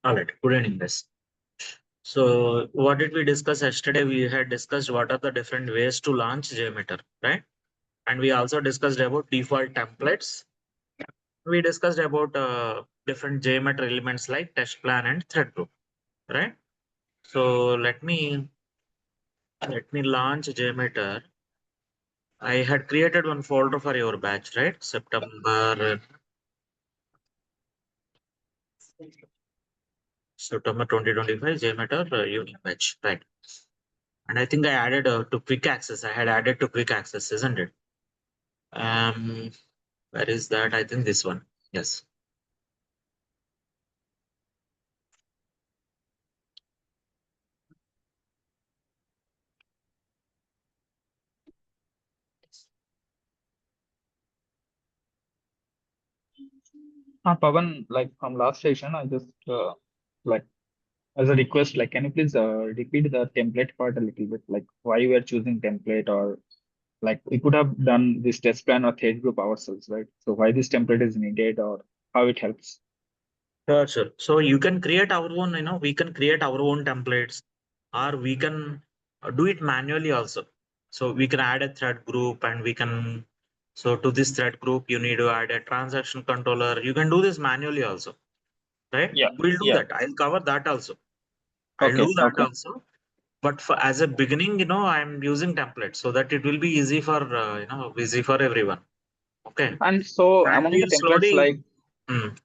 All right. Good evening, guys. So, what did we discuss yesterday? We had discussed what are the different ways to launch JMeter, right? And we also discussed about default templates. We discussed about different JMeter elements like test plan and thread group, right? So let me launch JMeter. I had created one folder for your batch, right? September 2025 JMeter unique batch, right? And I think I added to quick access. I had added to quick access, isn't it? Um, where is that? I think this one. Yes. Pavan, like from last session, I just like as a request, like can you please repeat the template part a little bit, like why you were choosing template, or like we could have done this test plan or thread group ourselves, right? So why this template is needed or how it helps? Sure, sure. So you can create our own, we can create our own templates, or we can do it manually also. So we can add a thread group and we can, so to this thread group, you need to add a transaction controller. You can do this manually also, right? Yeah, We'll do yeah. that. I'll cover that also. I'll do Okay, that okay. also. But for as a beginning, I'm using templates so that it will be easy for, easy for everyone. Okay. And so And among the we'll templates, slowly, like, mm,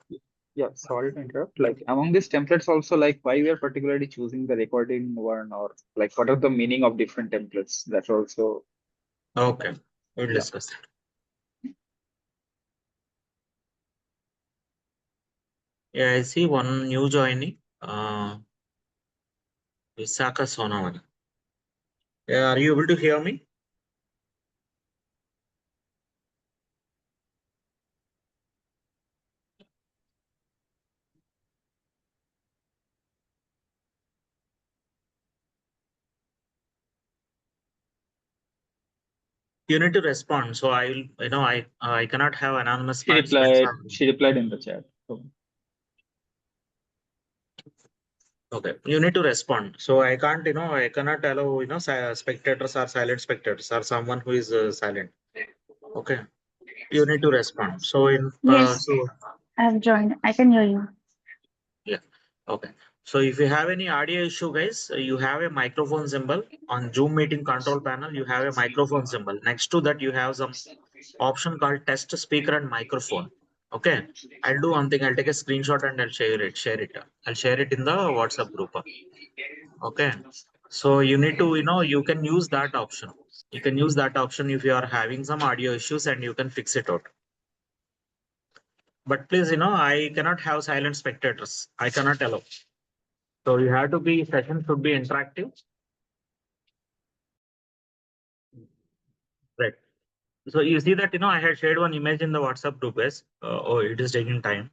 yeah, sorry to interrupt. Like among these templates also, like why we are particularly choosing the recording one, or like what are the meaning of different templates? That's also, okay, we'll yeah. discuss that. Yeah, I see one new joining. Visaka Sonawala. Yeah, are you able to hear me? You need to respond. So I cannot have anonymous She participants. replied, she replied in the chat. So, Okay, you need to respond. So I can't, I cannot allow, spectators or silent spectators or someone who is silent. Okay, you need to respond. So Yes, I've joined. I can hear you. yeah, okay. So if you have any audio issue, guys, you have a microphone symbol on Zoom meeting control panel. You have a microphone symbol. Next to that, you have some option called test speaker and microphone. Okay, I'll do one thing. I'll take a screenshot and I'll share it. I'll share it in the WhatsApp group. Okay, so you need to, you can use that option. You can use that option if you are having some audio issues and you can fix it out. But please, I cannot have silent spectators. I cannot allow. So you have to be, session should be interactive. Right. So you see that, I had shared one image in the WhatsApp group, guys. Oh, it is taking time.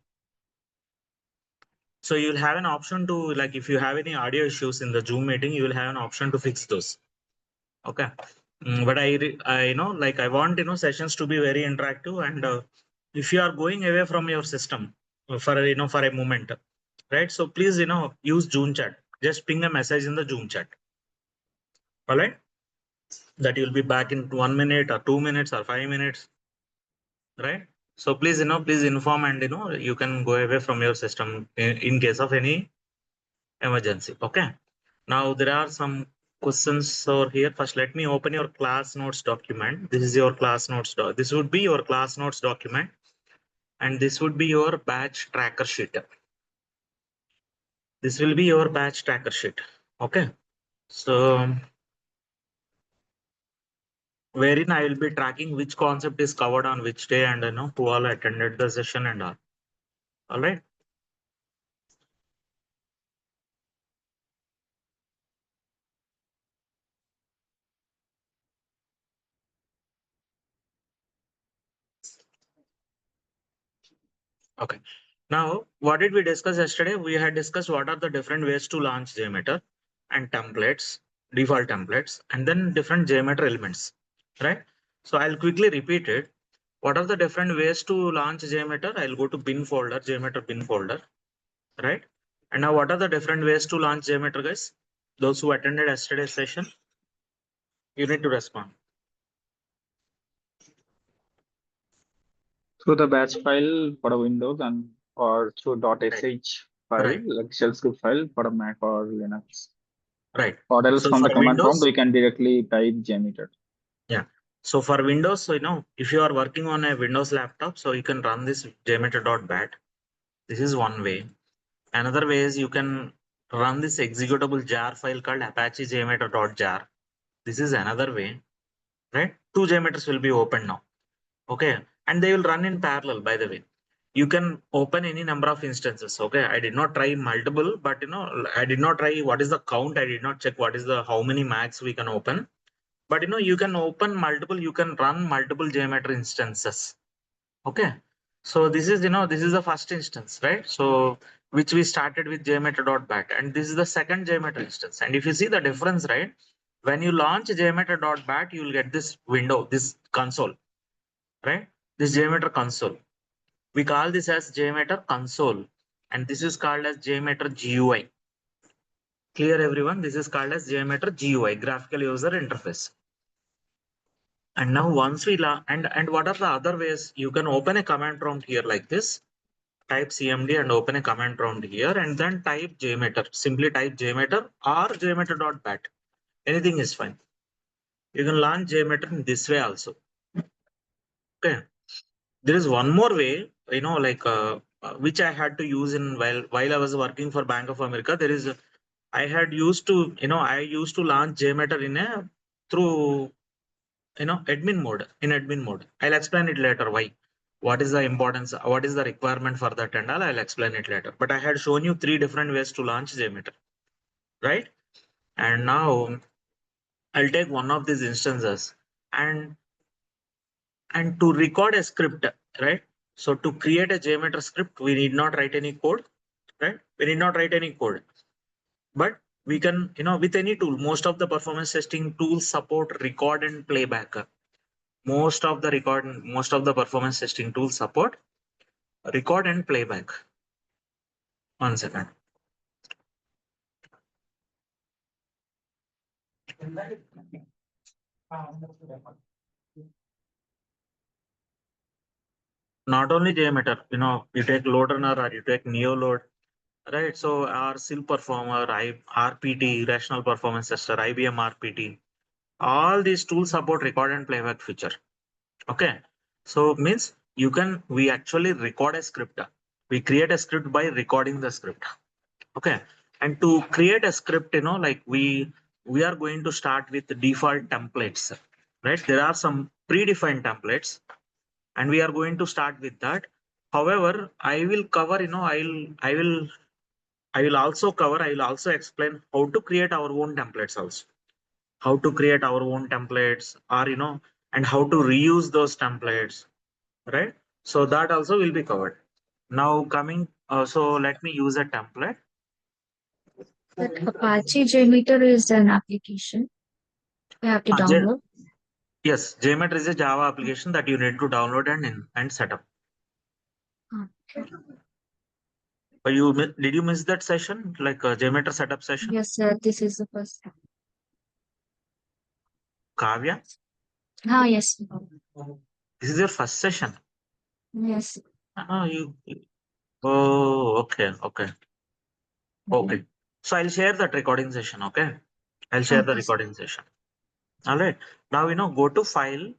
So you'll have an option to, like, if you have any audio issues in the Zoom meeting, you will have an option to fix those. Okay. But like I want, sessions to be very interactive. And if you are going away from your system for, for a moment, right? So please, use Zoom chat. Just ping a message in the Zoom chat. All right. That you'll be back in 1 minute or 2 minutes or 5 minutes. Right. So please, please inform, and, you can go away from your system in case of any emergency. Okay. Now there are some questions over here. First, let me open your class notes document. This is your class notes. This would be your class notes document, and this would be your batch tracker sheet. This will be your batch tracker sheet. Okay. So wherein I will be tracking which concept is covered on which day, and, who all attended the session and all. All right. Okay. Now, what did we discuss yesterday? We had discussed what are the different ways to launch JMeter and templates, default templates, and then different JMeter elements, right? So I'll quickly repeat it. What are the different ways to launch JMeter? I'll go to bin folder, JMeter bin folder, right? And now what are the different ways to launch JMeter, guys? Those who attended yesterday's session, you need to respond. Through the batch file for a Windows and or through .sh file, Right. like shell script file for a Mac or Linux. Right. Or else So from the for command prompt, Windows, we can directly type JMeter. yeah. So for Windows, so if you are working on a Windows laptop, so you can run this JMeter.bat. This is one way. Another way is you can run this executable jar file called Apache JMeter.jar. This is another way, right? Two JMeters will be open now. Okay. And they will run in parallel, by the way. You can open any number of instances. Okay. I did not try multiple, but I did not try what is the count. I did not check what is how many Macs we can open. But you can open multiple, you can run multiple JMeter instances. Okay. So this is this is the first instance, right? So which we started with JMeter.bat, and this is the second JMeter instance. And if you see the difference, right? When you launch JMeter.bat, you will get this window, this console, right? This JMeter console. We call this as JMeter console, and this is called as JMeter GUI. Clear, everyone? This is called as JMeter GUI, graphical user interface. And now once we and what are the other ways? You can open a command prompt here like this, type CMD and open a command prompt here, and then type JMeter. Simply type JMeter or JMeter.bat. Anything is fine. You can launch JMeter in this way also. Okay. There is one more way, which I had to use in while I was working for Bank of America. There is I had used to I used to launch JMeter in a through admin mode. In admin mode, I'll explain it later why. What is the importance, what is the requirement for that, and all I'll explain it later. But I had shown you 3 different ways to launch JMeter, right? And now I'll take one of these instances and to record a script, right? So to create a JMeter script, we need not write any code, right? We need not write any code, but we can, with any tool. Most of the performance testing tools support record and playback. Most of the performance testing tools support record and playback. 1 second. Not only JMeter, you take LoadRunner or you take NeoLoad, right? So our SIL Performer, RPT, Rational Performance Tester, IBM RPT, all these tools support record and playback feature. Okay. So means we actually record a script. We create a script by recording the script. Okay. And to create a script, we are going to start with the default templates, right? There are some predefined templates, and we are going to start with that. However, I will cover, I will also explain how to create our own templates also. How to create our own templates, or and how to reuse those templates, right? So that also will be covered. Now coming, so let me use a template. That Apache JMeter is an application you have to download. Yes, JMeter is a Java application that you need to download and set up. Okay. But did you miss that session, like JMeter setup session? Yes, sir. This is the first time. Kavya, Yes. this is your first session. Yes. Oh, okay. So I'll share that recording session. Okay, I'll share the recording session. All right. Now go to file,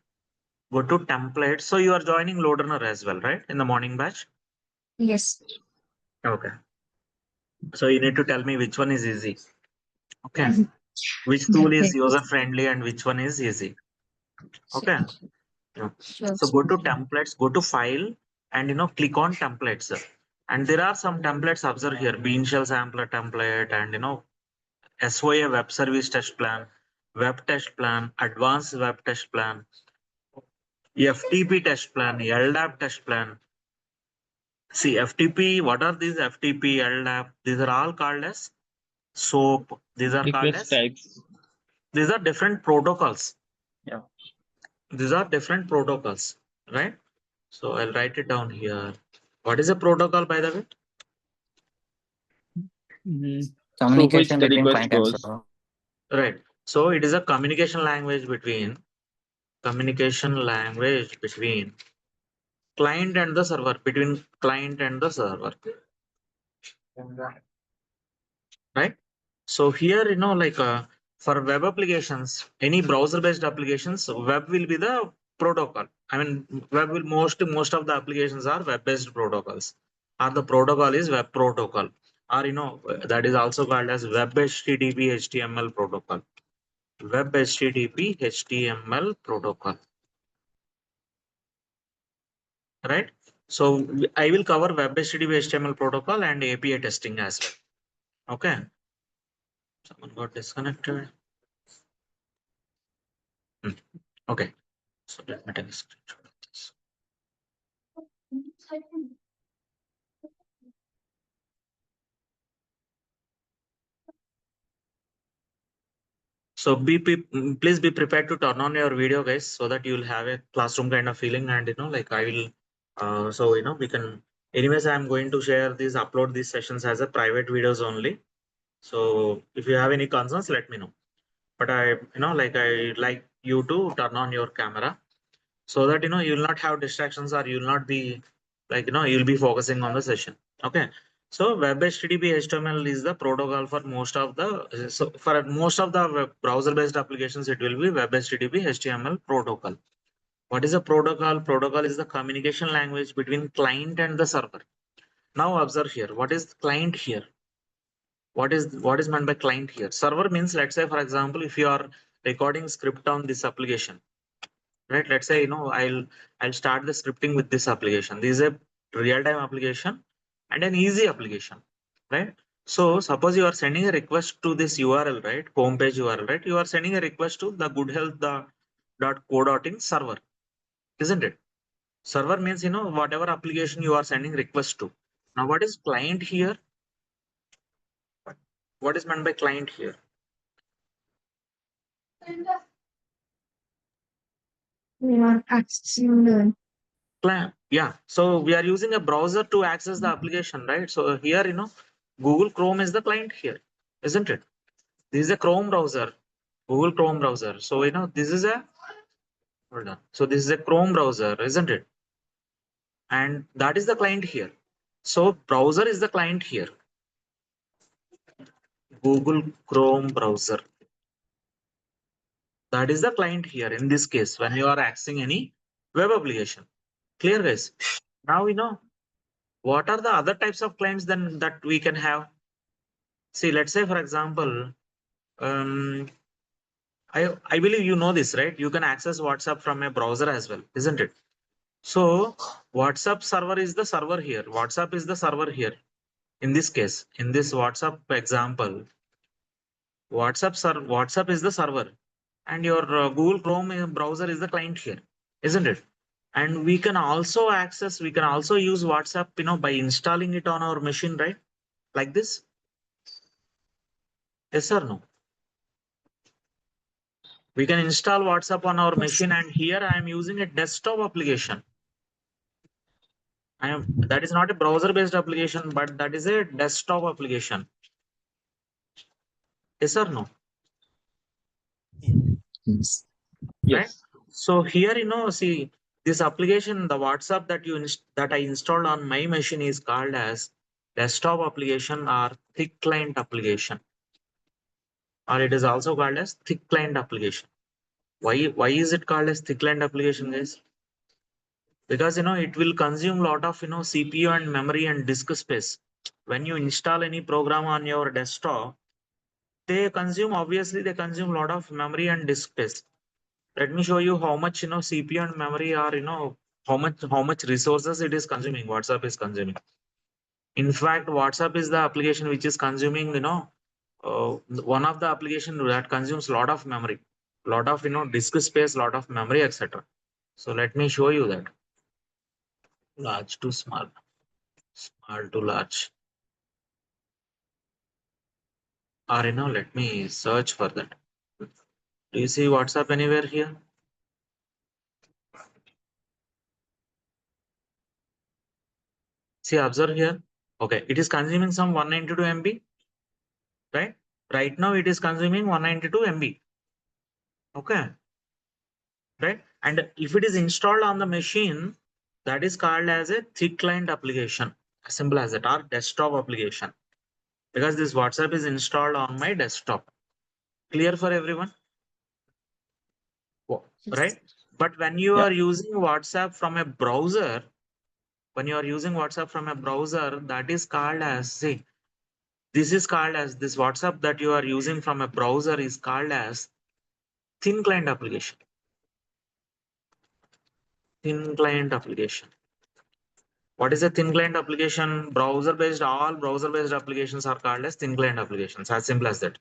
go to template. So you are joining LoadRunner as well, right? In the morning batch. Yes. Okay. So you need to tell me which one is easy. Okay. Which tool is user friendly and which one is easy. Okay. Yeah. Sure. So go to templates, go to file, and click on templates. And there are some templates observed here: Bean Shell Sampler template, and SOA Web Service Test Plan, Web Test Plan, Advanced Web Test Plan, FTP Test Plan, LDAP Test Plan. See, FTP, what are these? FTP, LDAP, these are all called as SOAP. These are called Request as, types. these are different protocols. Yeah. These are different protocols, right? So I'll write it down here. What is a protocol, by the way? Through which Communication the between request client and goes. server. Right. So it is a communication language between client and the server, between client and the server. Right. So here, like for web applications, any browser based applications, web will be the protocol. I mean, web will most of the applications are web based protocols, or the protocol is web protocol, or that is also called as web HTTP HTML protocol. Web HTTP HTML protocol. Right. So I will cover web HTTP HTML protocol and API testing as well. Okay. Someone got disconnected. Okay. So let me take a screenshot of this. So please be prepared to turn on your video, guys, so that you will have a classroom kind of feeling. And like I will, so we can. Anyways, I'm going to share these, upload these sessions as a private videos only. So if you have any concerns, let me know. But I like you to turn on your camera, so that you will not have distractions, or you will not be like you'll be focusing on the session. Okay. So web HTTP HTML is the protocol for most of the, so for most of the browser based applications, it will be web HTTP HTML protocol. What is a protocol? Protocol is the communication language between client and the server. Now observe here, what is client here? What is meant by client here? Server means, let's say for example, if you are recording script on this application, right? Let's say I'll start the scripting with this application. This is a real-time application and an easy application, right? So suppose you are sending a request to this URL, right? Homepage URL, right? You are sending a request to the goodhealth.co.in server, isn't it? Server means whatever application you are sending request to. Now what is client here? What is meant by client here? We are accessing the Client. Yeah. So we are using a browser to access the application, right? So here, Google Chrome is the client here, isn't it? This is a Chrome browser, Google Chrome browser. So, this is a, hold on. So this is a Chrome browser, isn't it? And that is the client here. So browser is the client here. Google Chrome browser. That is the client here in this case when you are accessing any web application. Clear, guys? Now, what are the other types of clients then that we can have? See, let's say, for example, I believe you know this, right? You can access WhatsApp from a browser as well, isn't it? So WhatsApp server is the server here. WhatsApp is the server here. In this case, in this WhatsApp example, WhatsApp is the server, and your Google Chrome browser is the client here, isn't it? And we can also use WhatsApp, by installing it on our machine, right? Like this. Yes or no? We can install WhatsApp on our machine, and here I am using a desktop application. That is not a browser based application, but that is a desktop application. Yes or no? Yes. Right? So here, see this application, the WhatsApp that I installed on my machine is called as desktop application or thick client application, or it is also called as thick client application. Why is it called as thick client application, guys? Because it will consume a lot of CPU and memory and disk space. When you install any program on your desktop, obviously they consume a lot of memory and disk space. Let me show you how much CPU and memory are, how much resources it is consuming, WhatsApp is consuming. In fact, WhatsApp is the application which is consuming, one of the application that consumes a lot of memory, lot of disk space, lot of memory, etc. So let me show you that. Large to small, small to large. Or let me search for that. Do you see WhatsApp anywhere here? See, observe here. Okay, it is consuming some 192 MB. right? Right now it is consuming 192 MB. Okay, right? And if it is installed on the machine, that is called as a thick client application, as simple as that, or desktop application, because this WhatsApp is installed on my desktop. Clear for everyone? Right? But when you are using WhatsApp from a browser, that is called as, see, this is called as, this WhatsApp that you are using from a browser is called as thin client application. Thin client application. What is a thin client application? Browser-based, all browser-based applications are called as thin client applications, as simple as that.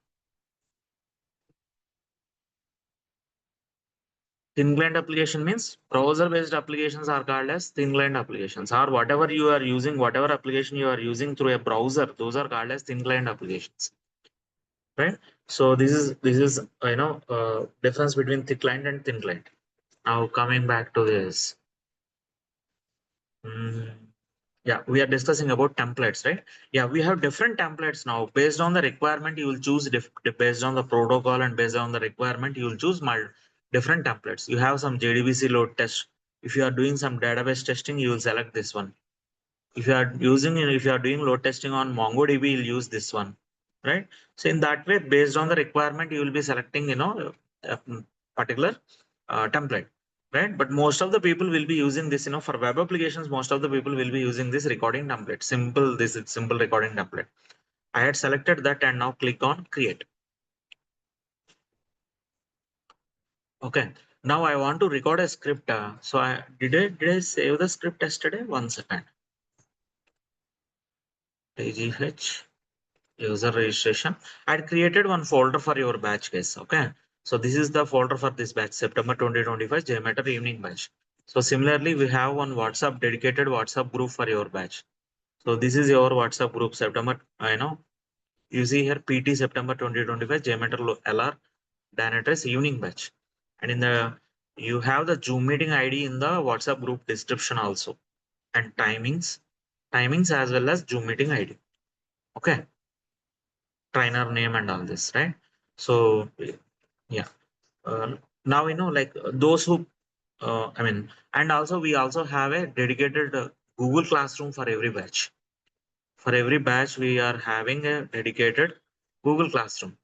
Thin client application means browser-based applications are called as thin client applications, or whatever you are using, whatever application you are using through a browser, those are called as thin client applications, right? So this is difference between thick client and thin client. Now coming back to this. Yeah, we are discussing about templates, right? Yeah, we have different templates now. Based on the requirement, you will choose based on the protocol, and based on the requirement, you will choose different templates. You have some JDBC load test. If you are doing some database testing, you will select this one. If you are doing load testing on MongoDB, you'll use this one, right? So in that way, based on the requirement, you will be selecting, a particular template, right? But most of the people will be using this, for web applications, most of the people will be using this recording template. This is simple recording template. I had selected that, and now click on create. Okay. Now I want to record a script. So did I save the script yesterday? 1 second. AGH. User registration. I had created one folder for your batch case. Okay. So this is the folder for this batch, September 2025 JMeter evening batch. So similarly, we have one dedicated WhatsApp group for your batch. So this is your WhatsApp group, September, you see here PT September 2025 JMeter LR Dynatrace evening batch. And you have the Zoom meeting ID in the WhatsApp group description also, and timings as well as Zoom meeting ID. Okay. Trainer name and all this, right? So yeah, now like those who and also we also have a dedicated Google Classroom for every batch. For every batch, we are having a dedicated Google Classroom.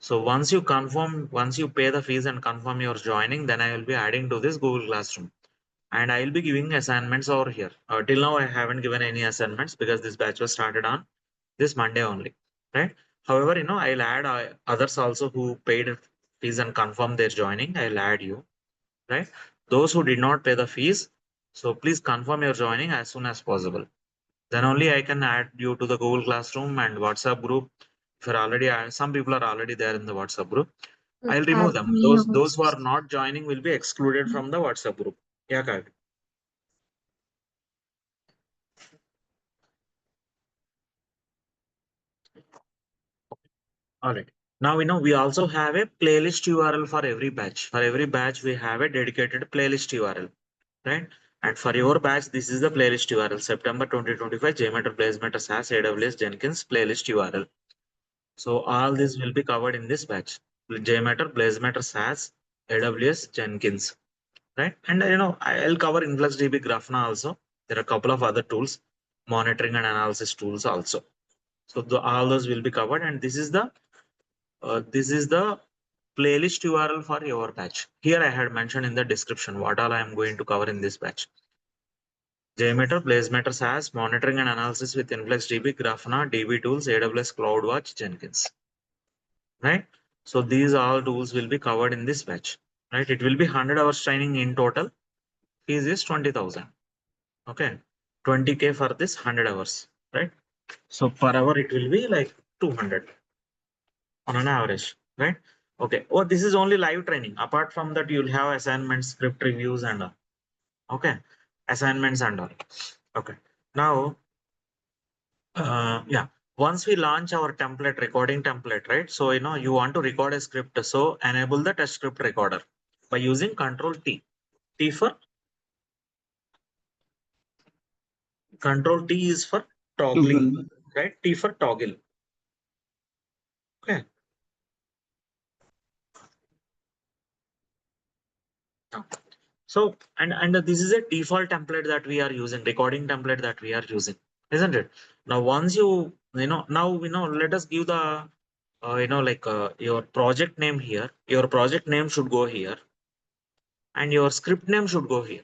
So once you pay the fees and confirm your joining, then I will be adding to this Google Classroom, and I will be giving assignments over here. Till now, I haven't given any assignments because this batch was started on this Monday only, right? However, I'll add others also who paid fees and confirm their joining. I'll add you, right? Those who did not pay the fees, so please confirm your joining as soon as possible. Then only I can add you to the Google Classroom and WhatsApp group. If you're already, some people are already there in the WhatsApp group, I'll remove them. Those who are not joining will be excluded from the WhatsApp group. Yeah, correct. All right. Now we also have a playlist URL for every batch. For every batch, we have a dedicated playlist URL, right? And for your batch, this is the playlist URL: September 2025 JMeter BlazeMeter SAS AWS Jenkins playlist URL. So all this will be covered in this batch: JMeter BlazeMeter SAS AWS Jenkins, right? And I'll cover InfluxDB Grafana also. There are a couple of other tools, monitoring and analysis tools also. So all those will be covered, and this is the playlist URL for your batch. Here I had mentioned in the description what all I am going to cover in this batch: JMeter, BlazeMeter SAS, monitoring and analysis with InfluxDB, Grafana, DB tools, AWS CloudWatch, Jenkins. Right? So these all tools will be covered in this batch. Right? It will be 100 hours training in total. Fees is 20,000. Okay. 20K for this 100 hours. Right? So per hour it will be like 200 on an average. Right? Okay. Oh, this is only live training. Apart from that, you'll have assignments, script reviews, and all. Okay. Assignments and all. Okay. Now, yeah. Once we launch our recording template, right? So, you want to record a script. So enable the test script recorder by using Control T. T is for toggling, right? T for toggle. Okay. So, and this is a default template that we are using, recording template that we are using, isn't it? Now, once let us give the, your project name here. Your project name should go here, and your script name should go here.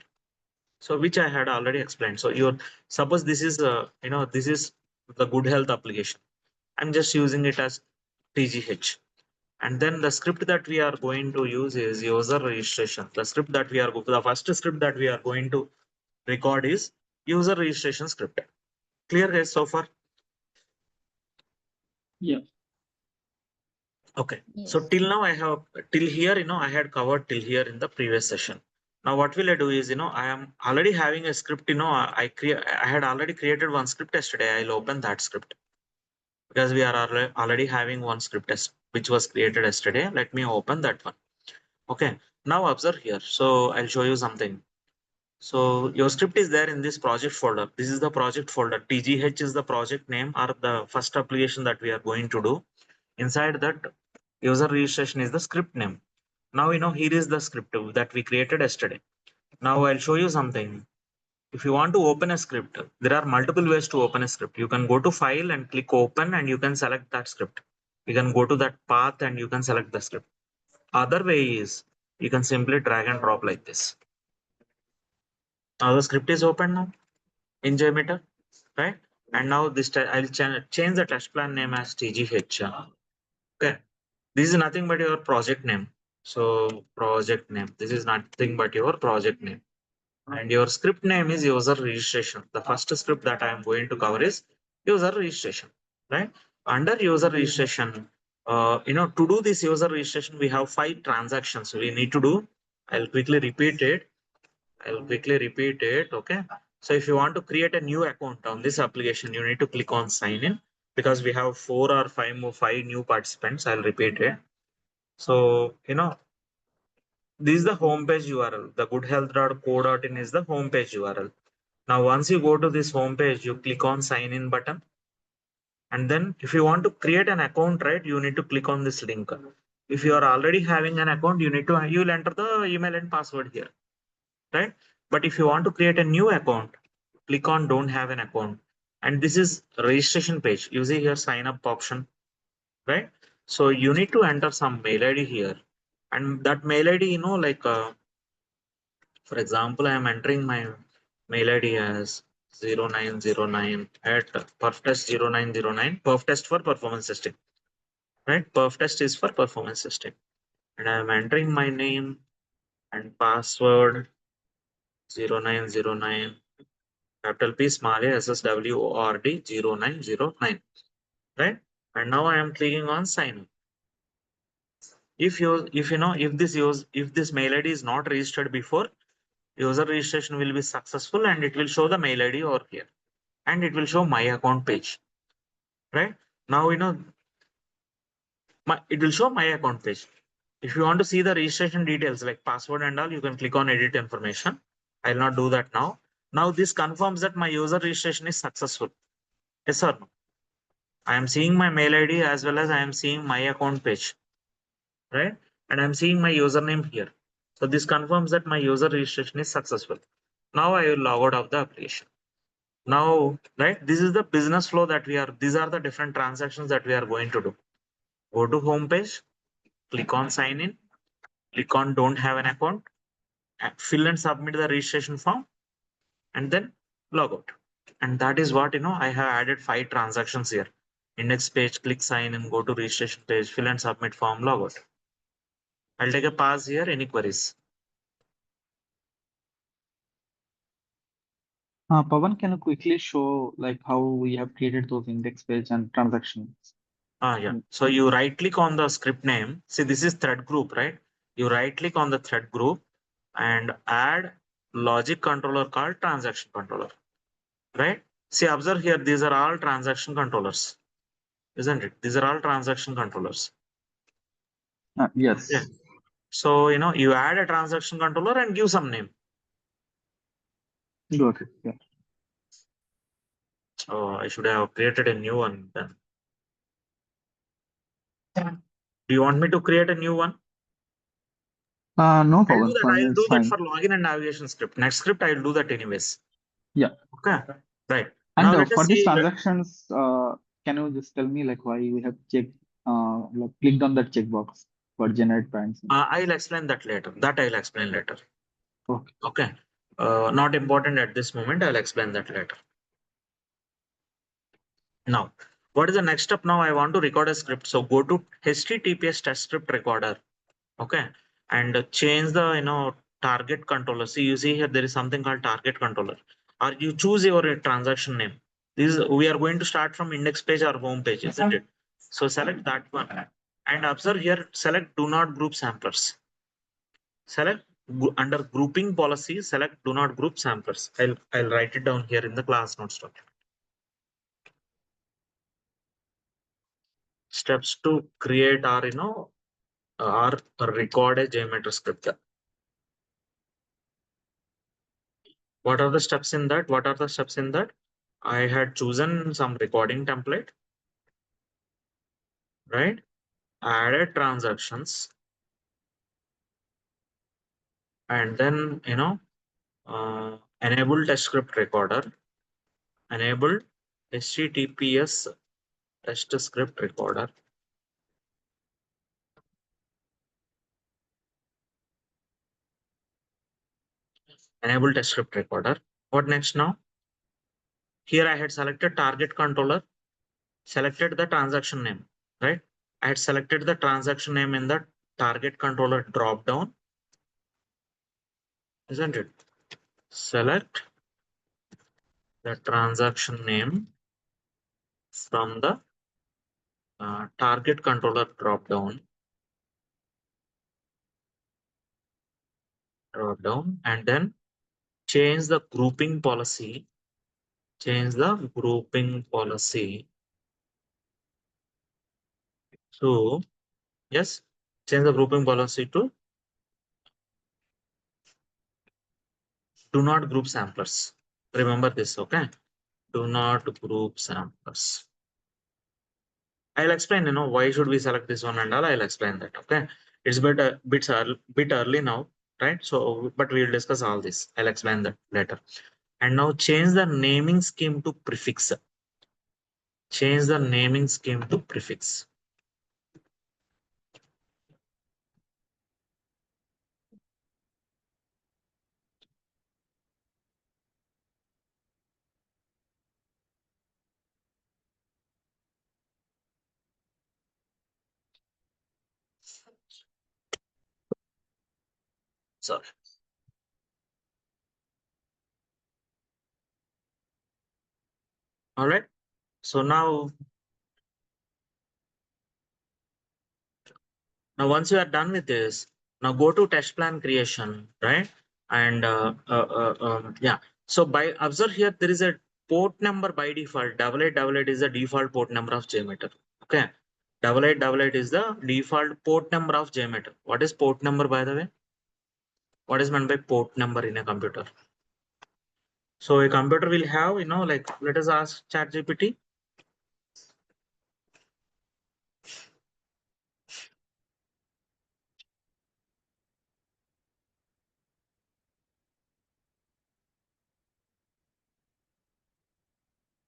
So, which I had already explained. So, suppose this is, this is the good health application. I'm just using it as TGH. And then the script that we are going to use is user registration. The script that the first script that we are going to record is user registration script. Clear guys so far? Yeah. Okay. Yes. So till now till here, I had covered till here in the previous session. Now what will I do is, I am already having a script, I had already created one script yesterday. I'll open that script because we are already having one script test which was created yesterday. Let me open that one. Okay. Now observe here. So I'll show you something. So your script is there in this project folder. This is the project folder. TGH is the project name or the first application that we are going to do. Inside that, user registration is the script name. Now, here is the script that we created yesterday. Now I'll show you something. If you want to open a script, there are multiple ways to open a script. You can go to file and click open and you can select that script. You can go to that path and you can select the script. Other way is you can simply drag and drop like this. Now the script is open now in JMeter, right? And now this I'll change the test plan name as TGH. Okay, this is nothing but your project name. So project name. This is nothing but your project name. And your script name is user registration. The first script that I am going to cover is user registration, right? Under user registration, to do this user registration, we have 5 transactions we need to do. I'll quickly repeat it. Okay. So if you want to create a new account on this application, you need to click on sign in because we have 4 or 5 new participants. I'll repeat it. So, this is the homepage URL. The goodhealth.co.in is the homepage URL. Now, once you go to this homepage, you click on sign in button. And then if you want to create an account, right, you need to click on this link. If you are already having an account, you'll enter the email and password here, right? But if you want to create a new account, click on don't have an account. And this is registration page. You see here sign up option, right? So you need to enter some mail ID here. And that mail ID, for example, I am entering my mail ID as 0909 at perftest0909, perftest for performance testing, right? Perftest is for performance testing. And I am entering my name and password 0909, capital P, small a, SSWORD 0909, right? And now I am clicking on sign up. If this mail ID is not registered before, user registration will be successful and it will show the mail ID over here and it will show my account page, right? Now, it will show my account page. If you want to see the registration details like password and all, you can click on edit information. I'll not do that now. Now this confirms that my user registration is successful. Yes or no? I am seeing my mail ID as well as I am seeing my account page, right? And I'm seeing my username here. So this confirms that my user registration is successful. Now I will log out of the application. Now, right, this is the business flow that these are the different transactions that we are going to do. Go to home page, click on sign in, click on don't have an account, fill and submit the registration form, and then log out. And that is what, I have added 5 transactions here. Index page, click sign in, go to registration page, fill and submit form, log out. I'll take a pause here. Any queries? Pawan, can you quickly show like how we have created those index page and transactions? Yeah. So you right click on the script name. See, this is thread group, right? You right click on the thread group and add logic controller called transaction controller, right? See, observe here, these are all transaction controllers, isn't it? These are all transaction controllers. Yes. Yeah. So, you add a transaction controller and give some name. Got it. Yeah. So I should have created a new one then. Do you want me to create a new one? No, I'll do Pawan. that. For me, I'll it's do that fine. for login and navigation script. Next script, I'll do that anyways. Yeah. Okay. Right. And Now let for us these see. transactions, can you just tell me like why we have checked, like clicked on that checkbox for generate patterns? I'll explain that later. That I'll explain later. Okay. Okay. Not important at this moment. I'll explain that later. Now, what is the next step? Now I want to record a script. So go to HTTPS test script recorder. Okay. And change the, target controller. See, you see here, there is something called target controller. Or you choose your transaction name. We are going to start from index page or home page, isn't it? So select that one. And observe here, select do not group samplers. Select under grouping policy, select do not group samplers. I'll write it down here in the class notes document. Steps to create or record a JMeter script. What are the steps in that? What are the steps in that? I had chosen some recording template, right? Added transactions, and then enable test script recorder, enable HTTPS test script recorder. Enable test script recorder. What next now? Here I had selected target controller, selected the transaction name, right? I had selected the transaction name in the target controller drop down, isn't it? Select the transaction name from the target controller drop down, and then change the grouping policy. Change the grouping policy. So yes, change the grouping policy to do not group samplers. Remember this, okay? Do not group samplers. I'll explain, why should we select this one and all. I'll explain that, okay? It's bit early now, right? So, but we'll discuss all this. I'll explain that later. And now change the naming scheme to prefix. Change the naming scheme to prefix. Sorry. All right. So now once you are done with this, now go to test plan creation, right? And yeah. So by observe here, there is a port number by default. 8888 is the default port number of JMeter. Okay. 8888 is the default port number of JMeter. What is port number, by the way? What is meant by port number in a computer? So a computer will have, like, let us ask ChatGPT.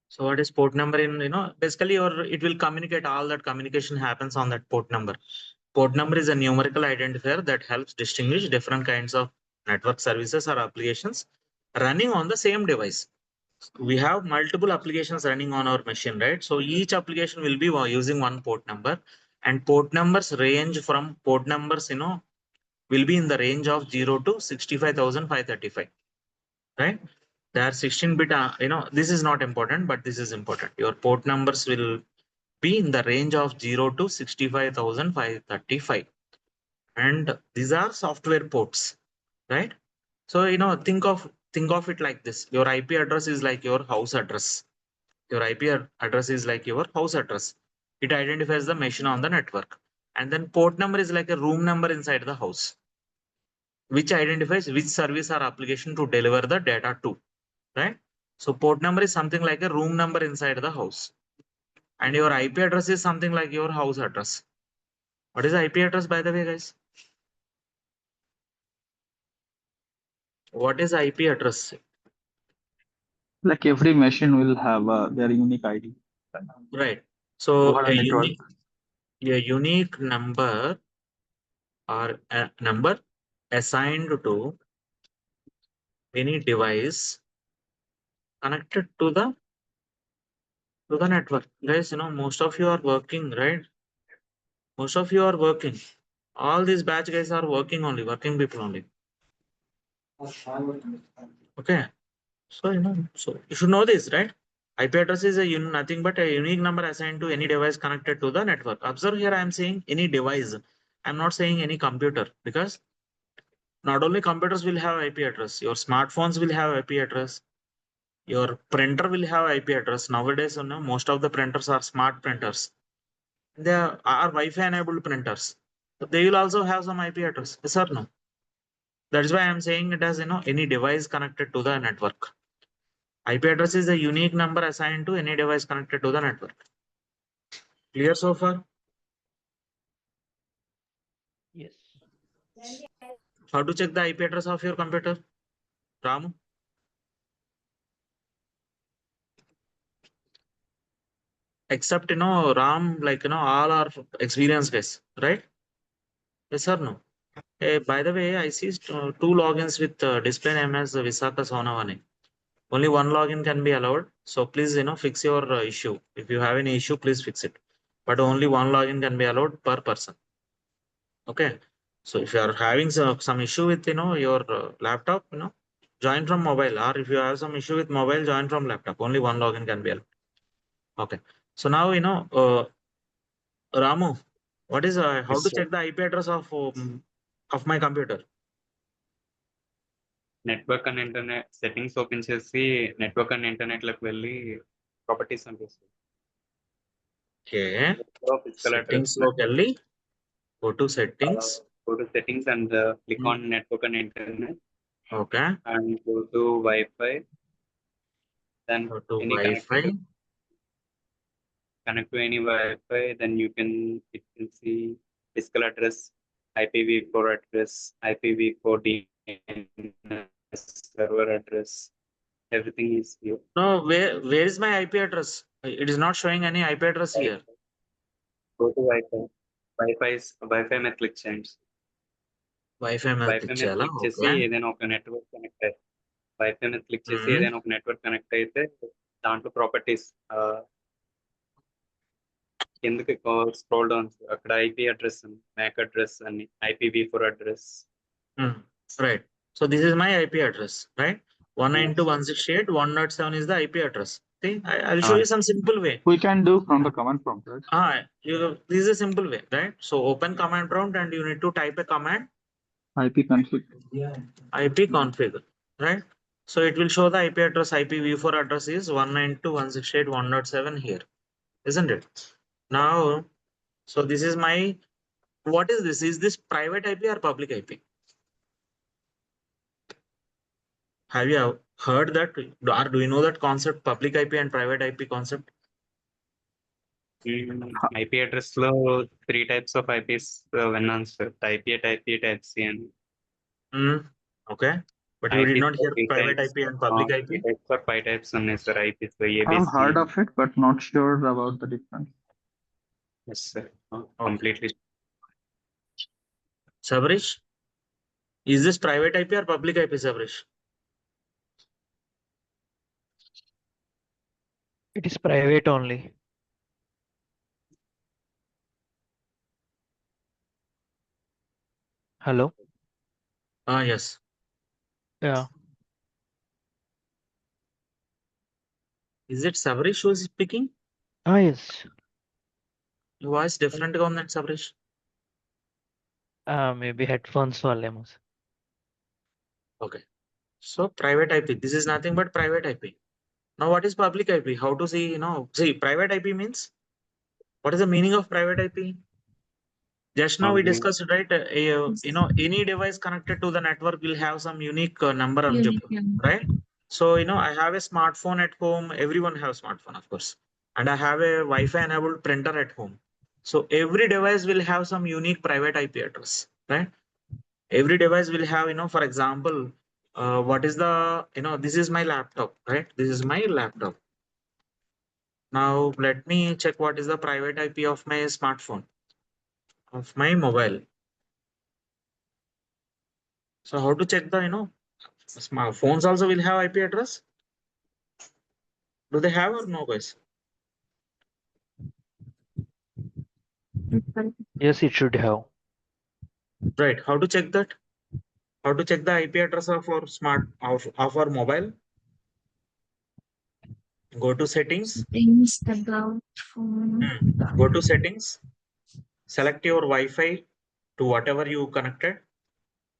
So what is port number in, basically it will communicate, all that communication happens on that port number. Port number is a numerical identifier that helps distinguish different kinds of network services or applications running on the same device. We have multiple applications running on our machine, right? So each application will be using one port number, and port numbers range from will be in the range of 0 to 65,535, right? They are 16-bit, this is not important, but this is important. Your port numbers will be in the range of 0 to 65,535. And these are software ports, right? So, think of it like this. Your IP address is like your house address. Your IP address is like your house address. It identifies the machine on the network. And then port number is like a room number inside the house, which identifies which service or application to deliver the data to, right? So port number is something like a room number inside the house, and your IP address is something like your house address. What is the IP address, by the way, guys? What is IP address? Like every machine will have their unique ID. Right. So Over a network. a unique number or a number assigned to any device connected to the network. Guys, most of you are working, right? Most of you are working. All these batch guys are working only, working people only. Okay. So, so you should know this, right? IP address is nothing but a unique number assigned to any device connected to the network. Observe here, I am saying any device. I'm not saying any computer, because not only computers will have IP address, your smartphones will have IP address, your printer will have IP address. Nowadays, most of the printers are smart printers. They are Wi-Fi enabled printers. So they will also have some IP address. Yes or no? That's why I'm saying it as any device connected to the network. IP address is a unique number assigned to any device connected to the network. Clear so far? Yes. How to check the IP address of your computer? Ramu? Except, Ram, like, all are experienced guys, right? Yes or no? Hey, by the way, I see two logins with display name as Visakha Sonavani. Only one login can be allowed. So please, fix your issue. If you have any issue, please fix it. But only one login can be allowed per person. Okay. So if you are having some issue with, your laptop, join from mobile. Or if you have some issue with mobile, join from laptop. Only one login can be allowed. Okay. So now, Ramu, what is how Yes, to sir. check the IP address of my computer? Network and internet settings open చేసి network and internet లోకి వెళ్ళి properties అనిపిస్తుంది. Okay. Physical Settings address లోకి వెళ్ళి go to settings. go to settings and click on network and internet Okay. and go to Wi-Fi. Then Go to any Wi-Fi. connect to any Wi-Fi. Then you can see physical address, IPv4 address, IPv4 DNS server address. Everything is here. No, where is my IP address? It is not showing any IP address here. Go to Wi-Fi. Wi-Fi మీద click చేయండి. Wi-Fi మీద wifi click మీద చేయాలా? Click చేసి Okay. ఏదైనా ఒక network connect అయితే wifi మీద క్లిక్ చేసి Mhm. ఏదైనా ఒక నెట్వర్క్ కనెక్ట్ అయితే దాంట్లో ప్రాపర్టీస్ కిందకి స్క్రోల్ డౌన్ అక్కడ ఐపీ అడ్రస్ మ్యాక్ అడ్రస్ అని IPv4 address. Right. So this is my IP address, right? 192.168.1.7 is the IP address. See, I'll show you some simple way. We can do from the command prompt, right? This is a simple way, right? So open command prompt and you need to type a command. IP config. IP config, right? So it will show the IP address. IPv4 address is 192.168.1.7 here, isn't it? Now, so this is my, what is this? Is this private IP or public IP? Have you heard that, or do you know that concept, public IP and private IP concept? IP address లో 3 types of eyepiece విన్నాను sir. Type ఏ, type B, type C అని. Okay, but you did not hear private IP and public IP? 3 types or 5 types ఉన్నాయి sir eyepiece. I've heard of it, but not sure about the difference. Yes sir. Completely. Sabrish, is this private IP or public IP, Sabrish? It is private only. Hello? Yes. Yeah. Is it Sabrish who is speaking? Yes. Your voice different on that, Sabrish. Maybe headphones వాళ్ళేమో. Okay. So private IP, this is nothing but private IP. Now what is public IP? How to see, see, private IP means, what is the meaning of private IP? Just now we discussed, right? Any device connected to the network will have some unique number, right? So, I have a smartphone at home. Everyone has smartphone, of course. And I have a Wi-Fi enabled printer at home. So every device will have some unique private IP address, right? Every device will have, for example, what is the, this is my laptop, right? This is my laptop. Now let me check what is the private IP of my smartphone, of my mobile. So how to check the, smartphones also will have IP address? Do they have or no, guys? Yes, it should have. Right. How to check that? How to check the IP address of our of our mobile? Go to settings. Things about phone. Go to settings. Select your Wi-Fi to whatever you connected.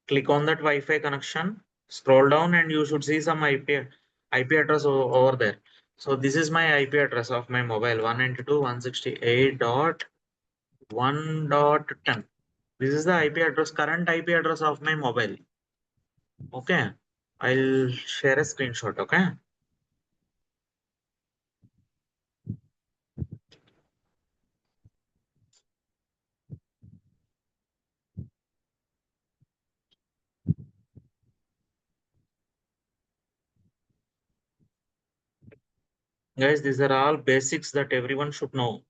Click on that Wi-Fi connection. Scroll down and you should see some IP address over there. So this is my IP address of my mobile 192.168.1.10. This is the IP address, current IP address of my mobile. Okay. I'll share a screenshot. Okay. Guys, these are all basics that everyone should know.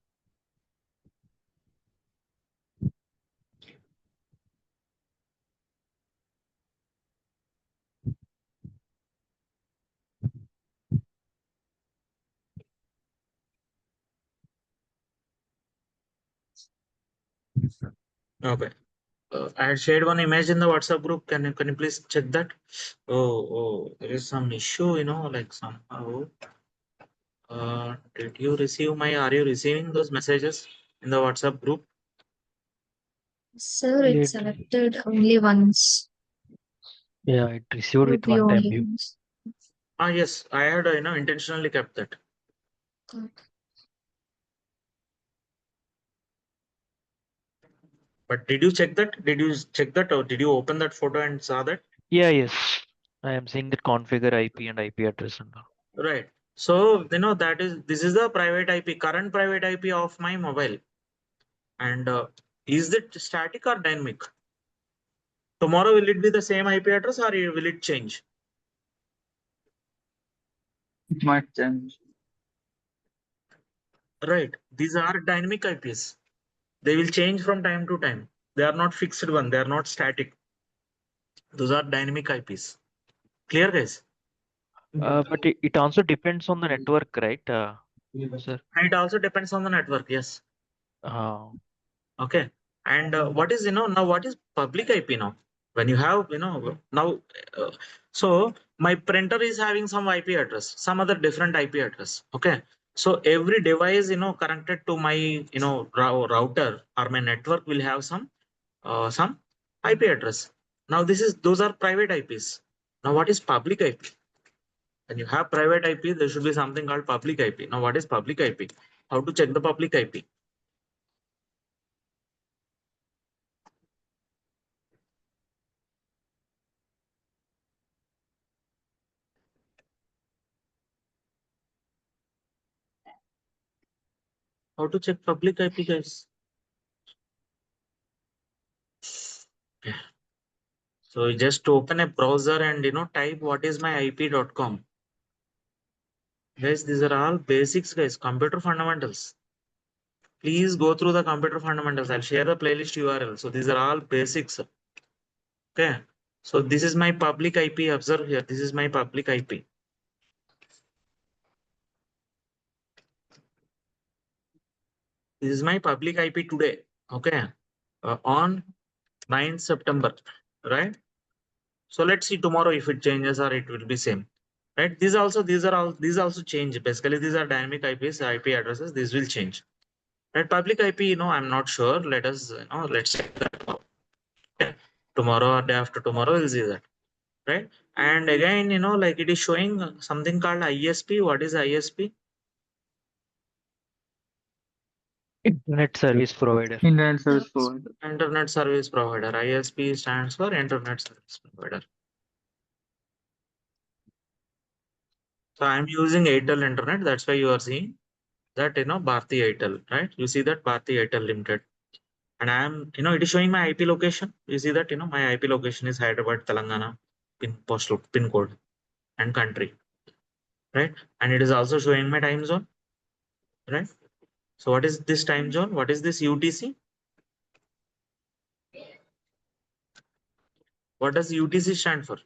Okay. I had shared one image in the WhatsApp group. Can you please check that? Oh, there is some issue, like somehow. Did you receive are you receiving those messages in the WhatsApp group? Sir, it's Let- selected only once. Yeah, it received Would with be one time only view. once. Yes, I had, intentionally kept that. Okay. But did you check that? Did you check that or did you open that photo and saw that? Yeah, yes. I am seeing the configure IP and IP address and all. Right. So, this is the private IP, current private IP of my mobile. And is it static or dynamic? Tomorrow, will it be the same IP address or will it change? It might change. Right. These are dynamic IPs. They will change from time to time. They are not fixed one. They are not static. Those are dynamic IPs. Clear, guys? But it also depends on the network, right, sir? And it also depends on the network. Yes. Uh, Okay. And what is, now what is public IP now? When you have, now, so my printer is having some IP address, some other different IP address. Okay. So every device, connected to my, router or my network will have some IP address. Now those are private IPs. Now what is public IP? When you have private IP, there should be something called public IP. Now what is public IP? How to check the public IP? How to check public IP, guys? So you just open a browser and type what is my IP.com. Guys, these are all basics, guys. Computer fundamentals. Please go through the computer fundamentals. I'll share the playlist URL. So these are all basics. Okay. So this is my public IP. Observe here. This is my public IP. This is my public IP today. Okay. On 9th September. Right. So let's see tomorrow if it changes or it will be same. Right. These also change. Basically, these are dynamic IPs, IP addresses. These will change. Right. Public IP, I'm not sure. Let's check that out. Okay. Tomorrow or day after tomorrow, we'll see that. Right. And again, like it is showing something called ISP. What is ISP? Internet service provider. Internet service provider. Internet service provider. ISP stands for Internet Service Provider. So I'm using Airtel Internet. That's why you are seeing that, Bharti Airtel, right? You see that Bharti Airtel Limited. And I am, it is showing my IP location. You see that, my IP location is Hyderabad, Telangana, pin code and country, right? And it is also showing my time zone, right? So what is this time zone? What is this UTC? What does UTC stand for?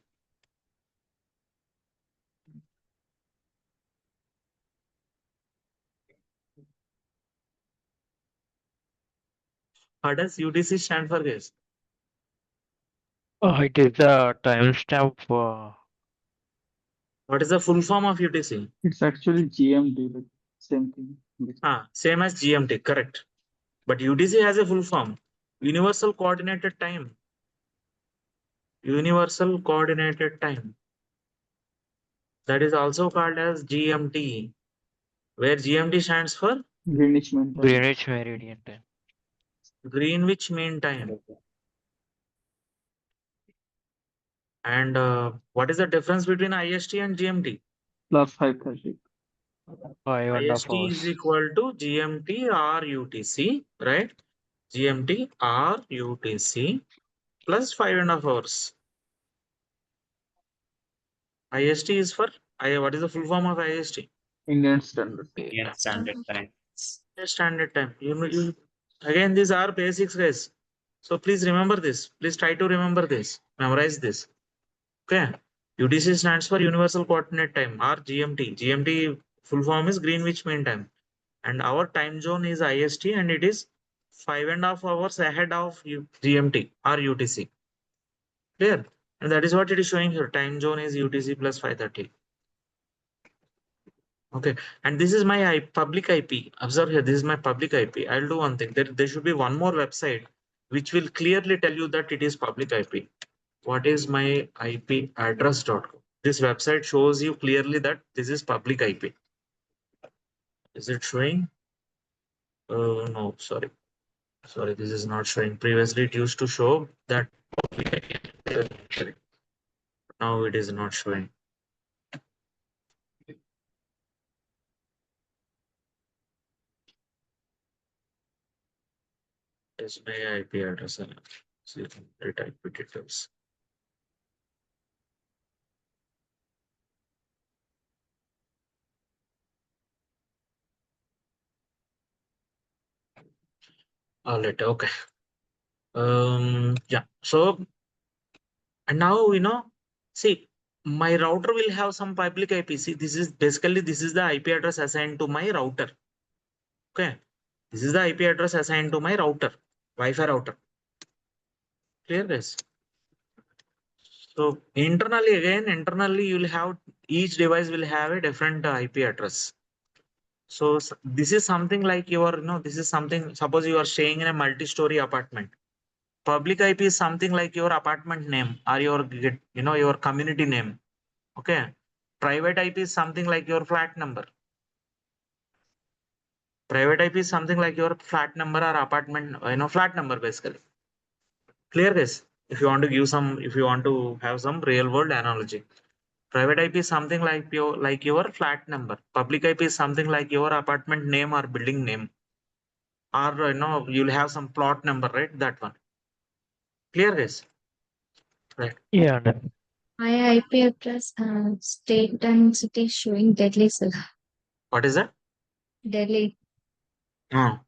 What does UTC stand for, guys? It is the timestamp. What is the full form of UTC? It's actually GMT, like same thing. Same as GMT, correct. But UTC has a full form. Universal Coordinated Time. Universal Coordinated Time. That is also called as GMT, where GMT stands for Greenwich Mean Time. Greenwich Meridian Time. Greenwich Mean Time. And what is the difference between IST and GMT? Plus 5:30. 5.5 IST is hours. equal to GMT or UTC, right? GMT or UTC plus 5.5 hours. IST is for, what is the full form of IST? Indian Standard. Indian Standard Time. Standard time. Again, these are basics, guys. So please remember this. Please try to remember this. Memorize this. Okay. UTC stands for Universal Coordinate Time or GMT. GMT full form is Greenwich Mean Time. And our time zone is IST and it is 5.5 hours ahead of GMT or UTC. Clear? And that is what it is showing here. Time zone is UTC plus 5:30. Okay, and this is my public IP. Observe here, this is my public IP. I'll do one thing. There should be one more website which will clearly tell you that it is public IP. What is my IP address.com? This website shows you clearly that this is public IP. Is it showing? No, sorry. Sorry, this is not showing. Previously, it used to show that public IP. Now it is not showing. Is my IP address. See, type it details. Later, okay. Yeah. So, and now, see, my router will have some public IP. See, this is the IP address assigned to my router. Okay. This is the IP address assigned to my router, Wi-Fi router. Clear, guys? So internally you will have, each device will have a different IP address. So this is something like this is something, suppose you are staying in a multi-story apartment. Public IP is something like your apartment name or your community name. Okay. Private IP is something like your flat number. Private IP is something like your flat number or apartment, flat number basically. Clear, guys? If you want to have some real world analogy. Private IP is something like your flat number. Public IP is something like your apartment name or building name. Or you'll have some plot number, right? That one. Clear, guys? Right. Yeah. My IP address, state and city showing Delhi, sir. What is that? Delhi. Oh,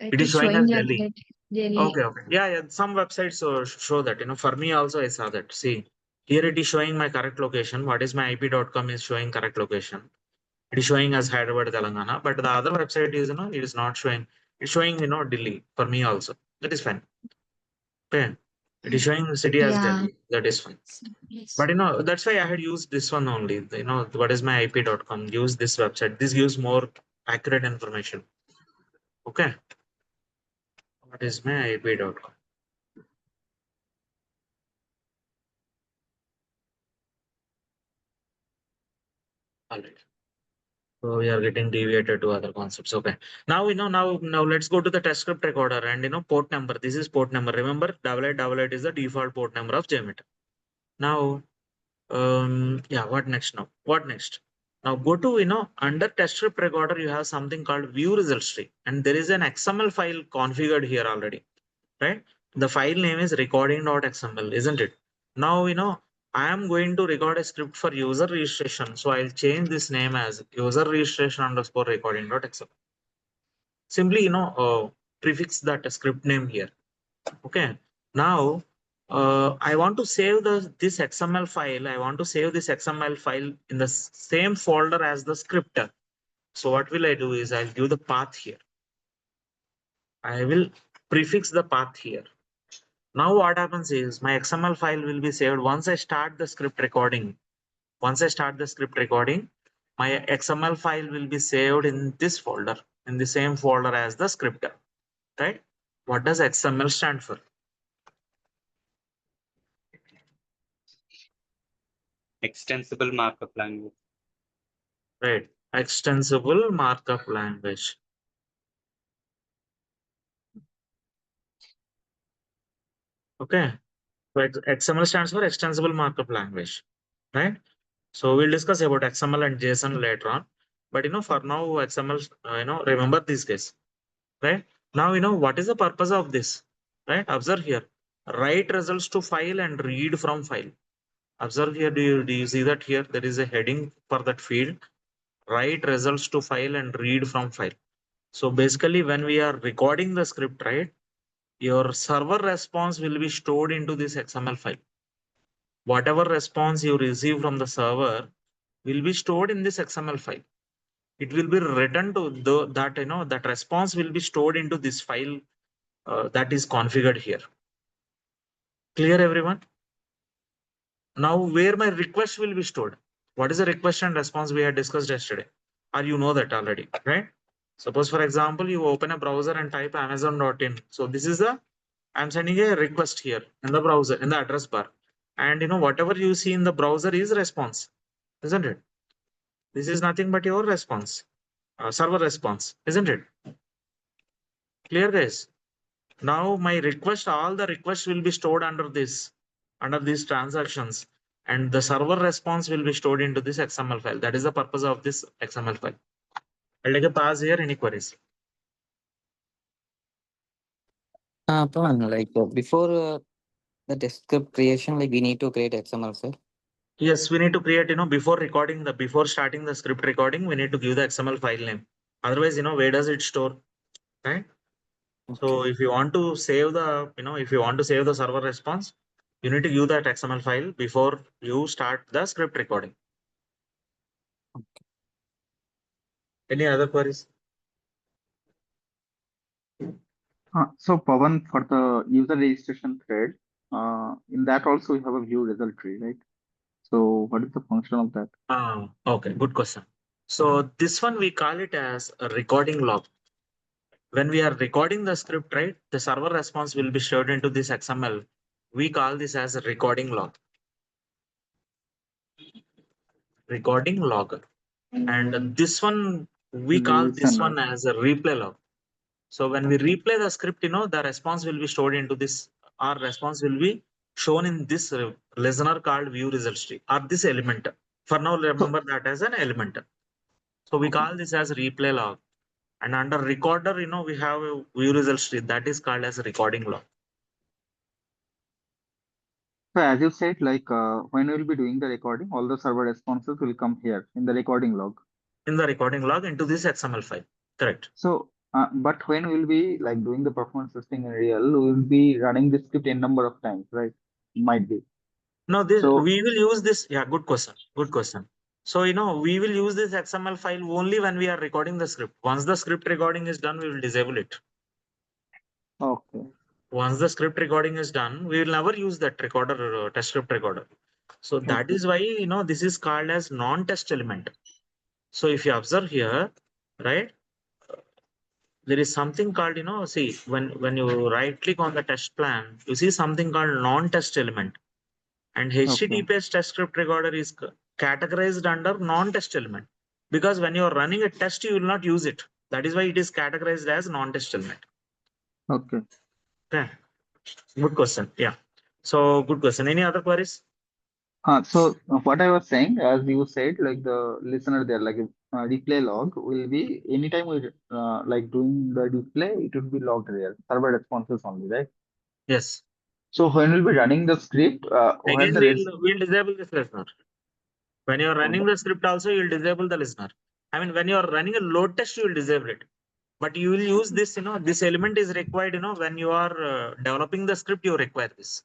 It it is is showing as showing like Delhi. that. Delhi. Okay. Yeah. Some websites show that, for me also I saw that. See, here it is showing my correct location. What is my IP.com is showing correct location. It is showing as Hyderabad, Telangana, but the other website is, it is not showing. It's showing, Delhi for me also. That is fine. Okay. It is showing the city as Yeah. Delhi. That is fine. Yes. But that's why I had used this one only. What is my IP.com? Use this website. This gives more accurate information. Okay. What is my IP.com? All right. So we are getting deviated to other concepts. Okay. Now now let's go to the test script recorder and port number. This is port number. Remember, 8888 is the default port number of JMeter. Now, yeah, what next now? What next? Now go to, under test script recorder, you have something called view result tree, and there is an XML file configured here already, right? The file name is recording.xml, isn't it? Now, I am going to record a script for user registration. So I'll change this name as user registration underscore recording.xml. Simply, prefix that script name here. Okay. Now, I want to save this XML file. I want to save this XML file in the same folder as the script. So what will I do is I'll give the path here. I will prefix the path here. Now what happens is my XML file will be saved once I start the script recording. Once I start the script recording, my XML file will be saved in this folder, in the same folder as the script, right? What does XML stand for? Extensible markup language. Right, extensible markup language. Okay, so XML stands for extensible markup language, right? So we'll discuss about XML and JSON later on, but for now XML, remember these guys, right? Now what is the purpose of this, right? Observe here, write results to file and read from file. Observe here, do you see that here there is a heading for that field, write results to file and read from file. So basically when we are recording the script, right, your server response will be stored into this XML file. Whatever response you receive from the server will be stored in this XML file. It will be written to that response will be stored into this file that is configured here. Clear, everyone? Now where my request will be stored? What is the request and response we had discussed yesterday? Or you know that already, right? Suppose for example, you open a browser and type amazon.in. So this is I'm sending a request here in the browser, in the address bar. And whatever you see in the browser is response, isn't it? This is nothing but your response, server response, isn't it? Clear, guys? Now my request, all the requests will be stored under these transactions, and the server response will be stored into this XML file. That is the purpose of this XML file. I'll take a pause here. Any queries? Pawan, before the test script creation, we need to create XML file. Yes, we need to create, before starting the script recording, we need to give the XML file name. Otherwise, where does it store, right? So if you want to save the server response, you need to give that XML file before you start the script recording. Any other queries? So Pawan, for the user registration thread, in that also you have a view result tree, right? So what is the function of that? Okay, good question. So this one we call it as a recording log. When we are recording the script, right, the server response will be stored into this XML. We call this as a recording log. Recording log. And this one, we call this one as a replay log. So when we replay the script, the response will be stored into this. Our response will be shown in this listener called view results tree, or this element. For now, remember that as an element. So we call this as replay log. And under recorder, we have a view results tree that is called as a recording log. So as you said, when we will be doing the recording, all the server responses will come here in the recording log. In the recording log into this XML file. Correct. So, but when we'll be doing the performance testing in real, we will be running the script n number of times, right? Might be. No, we will use this. Yeah, good question. Good question. So, we will use this XML file only when we are recording the script. Once the script recording is done, we will disable it. Okay. Once the script recording is done, we will never use that recorder, test script recorder. So that is why, this is called as non-test element. So if you observe here, right, there is something called, see, when you right click on the test plan, you see something called non-test element. And HTTPS test script recorder is categorized under non-test element, because when you are running a test, you will not use it. That is why it is categorized as non-test element. Okay. Okay. Good question. Yeah. So good question. Any other queries? So what I was saying, as you said, like the listener there, like replay log will be anytime we like doing the display, it will be logged there, server responses only, right? Yes. So when we'll be running the script, where Again, the rest, we'll disable this listener. When you're running the script also, you'll disable the listener. I mean, when you're running a load test, you will disable it. But you will use this, this element is required, when you are developing the script, you require this.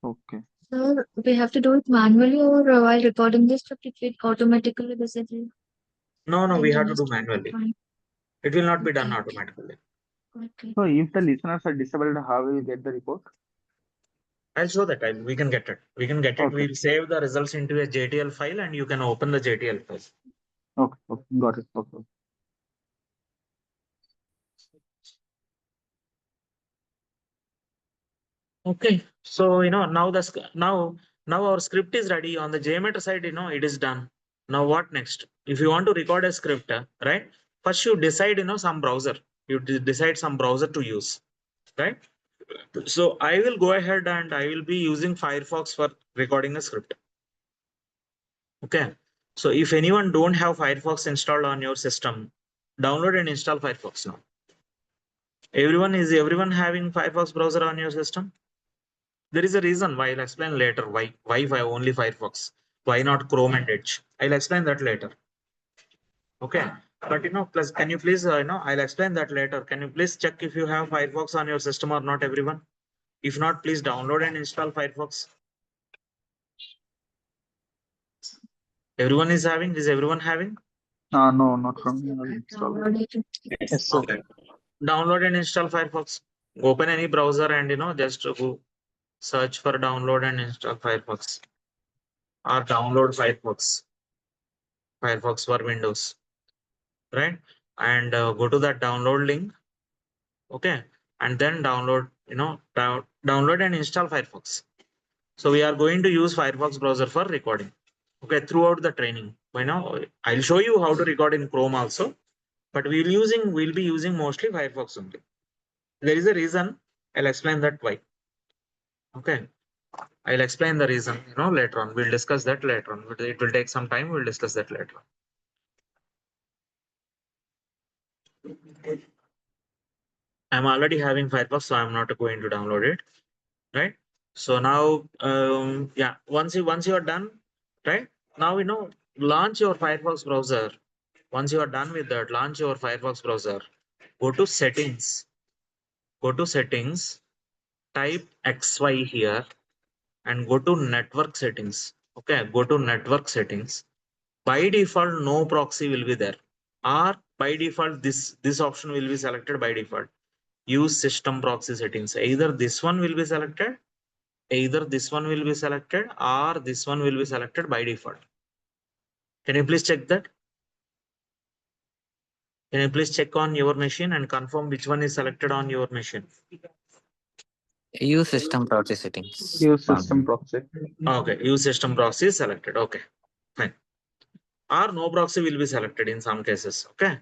okay. So we have to do it manually, or while recording the script, it automatically basically. No, we have to do Continuous. manually. Fine. It will not be done Okay. automatically. Okay. So if the listeners are disabled, how will we get the report? I'll show that. We can get it. We can get it. Okay. We'll save the results into a JTL file and you can open the JTL file. Okay, okay, got it. Okay. Okay. So, now our script is ready on the JMeter side, it is done. Now what next? If you want to record a script, right? First you decide, some browser. You decide some browser to use, right? So I will go ahead and I will be using Firefox for recording a script. Okay. So if anyone don't have Firefox installed on your system, download and install Firefox now. Everyone having Firefox browser on your system? There is a reason why. I'll explain later why only Firefox. Why not Chrome and Edge? I'll explain that later. Okay. But plus can you please I'll explain that later. Can you please check if you have Firefox on your system or not, everyone? If not, please download and install Firefox. Everyone is having? Is everyone having? No, not from me. I'll install it. Download it. Yes, sir. Okay. Download and install Firefox. Open any browser and just go search for download and install Firefox or download Firefox. Firefox for Windows, right? And go to that download link. Okay. And then download, download and install Firefox. So we are going to use Firefox browser for recording. Okay. Throughout the training, I'll show you how to record in Chrome also, but we'll be using mostly Firefox only. There is a reason. I'll explain that why. Okay. I'll explain the reason, later on. We'll discuss that later on. It will take some time. We'll discuss that later on. I'm already having Firefox, so I'm not going to download it. Right. So now, yeah, once you are done, right? Now, launch your Firefox browser. Once you are done with that, launch your Firefox browser. Go to settings. Go to settings. Type XY here and go to network settings. Okay, go to network settings. By default, no proxy will be there. Or by default, this option will be selected by default. Use system proxy settings. Either this one will be selected, or this one will be selected by default. Can you please check that? Can you please check on your machine and confirm which one is selected on your machine? Use system proxy settings. Use system proxy. Okay, use system proxy is selected. Okay, fine. Or no proxy will be selected in some cases. Okay.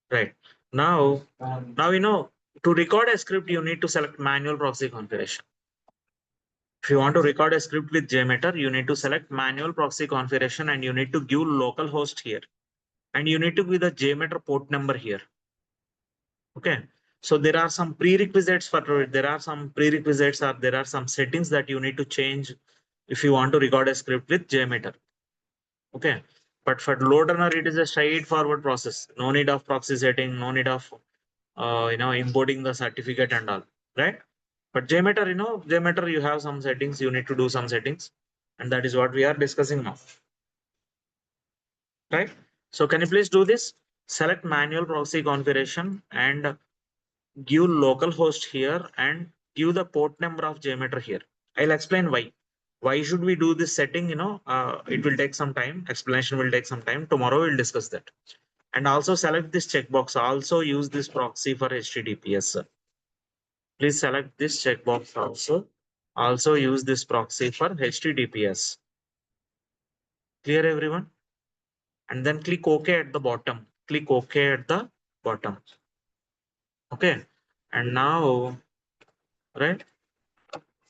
Right. Now, to record a script, you need to select manual proxy configuration. If you want to record a script with JMeter, you need to select manual proxy configuration and you need to give localhost here. And you need to give the JMeter port number here. Okay. So there are some prerequisites or there are some settings that you need to change if you want to record a script with JMeter. Okay. But for LoadRunner, it is a straightforward process. No need of proxy setting, no need of importing the certificate and all, right? But JMeter, you have some settings, you need to do some settings, and that is what we are discussing now, right? So can you please do this? Select manual proxy configuration and give localhost here and give the port number of JMeter here. I'll explain why. Why should we do this setting? It will take some time. Explanation will take some time. Tomorrow we'll discuss that. And also select this checkbox. Also use this proxy for HTTPS. Please select this checkbox also. Also use this proxy for HTTPS. Clear, everyone? And then click OK at the bottom. Click OK at the bottom. Okay. And now, right?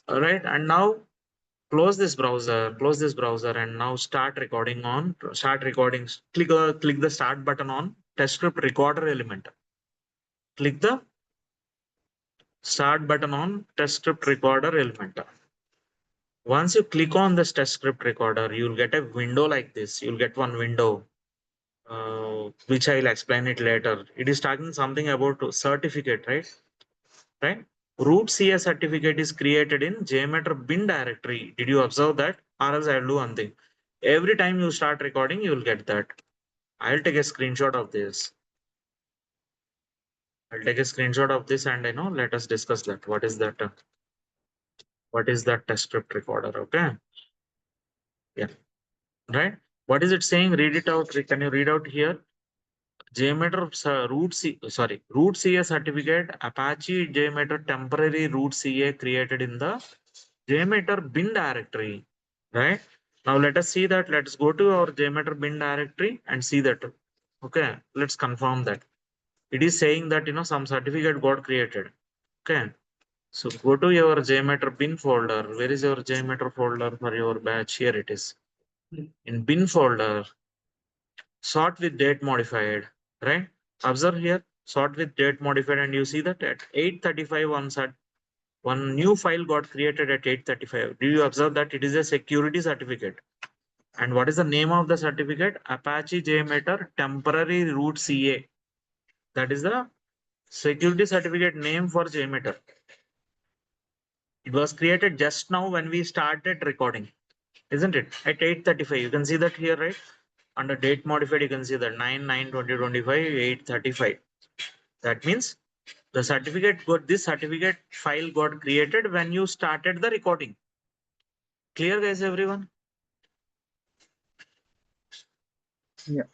All right. And now close this browser, and now start recording. Click the start button on test script recorder element. Click the start button on test script recorder element. Once you click on this test script recorder, you'll get a window like this. You'll get one window, which I'll explain it later. It is talking something about certificate, right? Root CS certificate is created in JMeter bin directory. Did you observe that? Or else I'll do one thing. Every time you start recording, you will get that. I'll take a screenshot of this. And let us discuss that. What is that? What is that test script recorder? Okay. Yeah. Right. What is it saying? Read it out. Can you read out here? JMeter root CA certificate, Apache JMeter temporary root CA created in the JMeter bin directory, right? Now let us see that. Let's go to our JMeter bin directory and see that. Okay, let's confirm that. It is saying that some certificate got created. Okay, so go to your JMeter bin folder. Where is your JMeter folder for your batch? Here it is. In bin folder, sort with date modified, right? Observe here, sort with date modified, and you see that at 8:35 one new file got created at 8:35. Do you observe that it is a security certificate? And what is the name of the certificate? Apache JMeter temporary root CA. That is the security certificate name for JMeter. It was created just now when we started recording, isn't it? At 8:35. You can see that here, right? Under date modified, you can see that 9/9/2025, 8:35. That means this certificate file got created when you started the recording. Clear, guys, everyone? Yeah.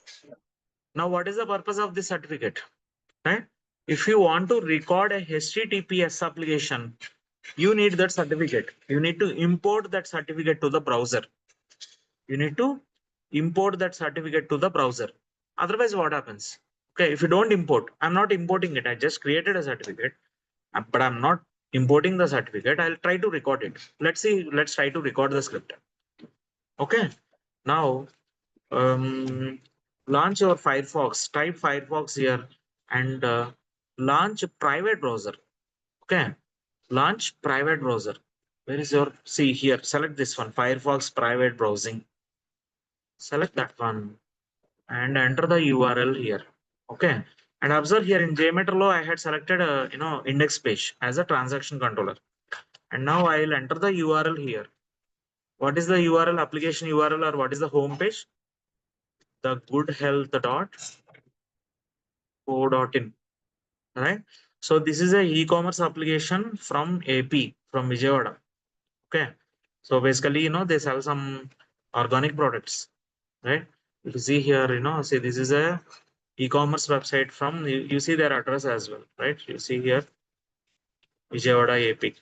Now, what is the purpose of this certificate? Right? If you want to record a HTTPS application, you need that certificate. You need to import that certificate to the browser. Otherwise, what happens? Okay, if you don't import, I'm not importing it. I just created a certificate, but I'm not importing the certificate. I'll try to record it. Let's try to record the script. Okay, now launch your Firefox. Type Firefox here and launch private browser. Okay, launch private browser. Where is your, see here, select this one, Firefox private browsing. Select that one and enter the URL here. Okay, and observe here in JMeter low, I had selected index page as a transaction controller. And now I'll enter the URL here. What is the URL, application URL, or what is the home page? The goodhealth.co.in, right? So this is a e-commerce application from AP, from Vijayawada. Okay, so basically, they sell some organic products, right? If you see here, see, this is a e-commerce website from, you see their address as well, right? You see here, Vijayawada AP,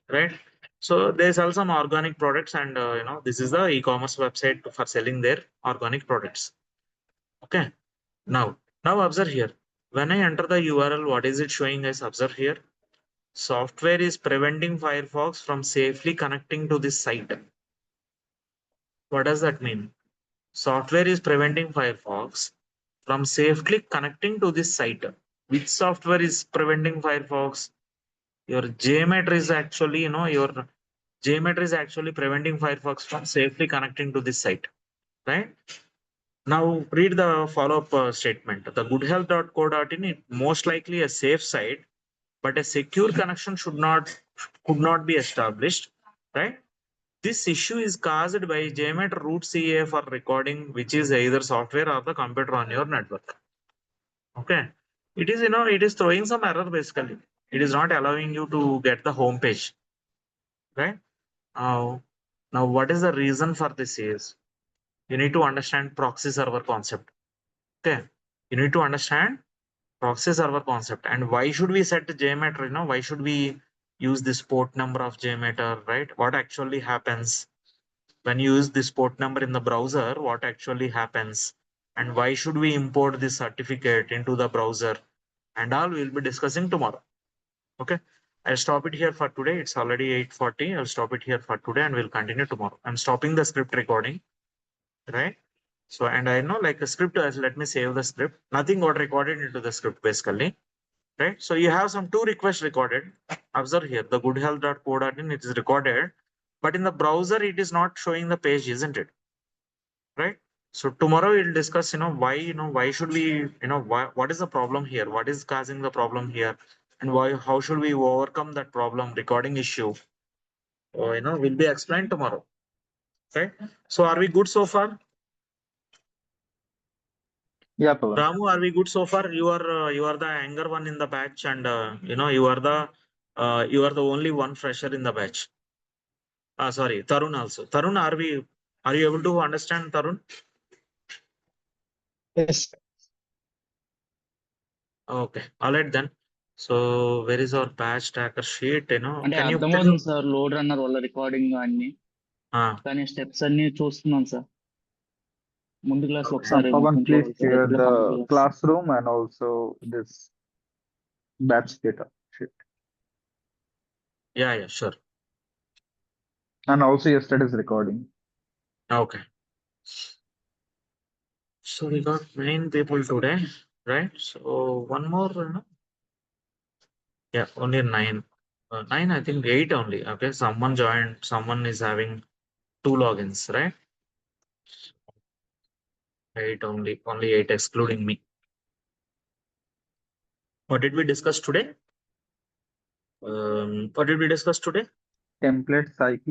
right? So they sell some organic products, and this is the e-commerce website for selling their organic products. Okay, now observe here. When I enter the URL, what is it showing us? Observe here. Software is preventing Firefox from safely connecting to this site. What does that mean? Software is preventing Firefox from safely connecting to this site. Which software is preventing Firefox? Your JMeter is actually, your JMeter is actually preventing Firefox from safely connecting to this site, right? Now read the follow-up statement. The goodhealth.co.in is most likely a safe site, but a secure connection could not be established, right? This issue is caused by JMeter root CA for recording, which is either software or the computer on your network. Okay, it is it is throwing some error basically. It is not allowing you to get the home page, right? Now what is the reason for this is you need to understand proxy server concept. Okay, you need to understand proxy server concept and why should we set JMeter? Why should we use this port number of JMeter, right? What actually happens when you use this port number in the browser? What actually happens, and why should we import this certificate into the browser? And all we'll be discussing tomorrow. Okay, I'll stop it here for today. It's already 8:40. I'll stop it here for today and we'll continue tomorrow. I'm stopping the script recording, right? So, and I know like a script, let me save the script. Nothing got recorded into the script basically, right? So you have some 2 requests recorded. Observe here, the goodhealth.co.in, it is recorded, but in the browser, it is not showing the page, isn't it? Right? So tomorrow we'll discuss, why should we, what is the problem here? What is causing the problem here? And how should we overcome that problem recording issue? Will be explained tomorrow. Right? So are we good so far? Yeah, Pawan. Ramu, are we good so far? You are the younger one in the batch, and you are the only one fresher in the batch. Sorry, Tarun also. Tarun, are you able to understand, Tarun? Yes. Okay, all right then. So where is our batch tracker sheet? అంటే Can you అర్థమవుతుంది sir Lode Runner వల్ల recording అన్ని Ah, కానీ steps అన్ని చూస్తున్నాను sir ముందు class ఒకసారి Pawan, మొత్తం please చూడాలి సార్ share ఎట్లా the కంప్లీట్ చేయాలి classroom and also this batch data sheet yeah, sure. and also yesterday's recording. Okay. So we got 9 people today, right? So one more, yeah, only 9. 9, I think 8 only. Okay, someone joined. Someone is having 2 logins, right? 8 only 8 excluding me. What did we discuss today? What did we discuss today? Templates IP.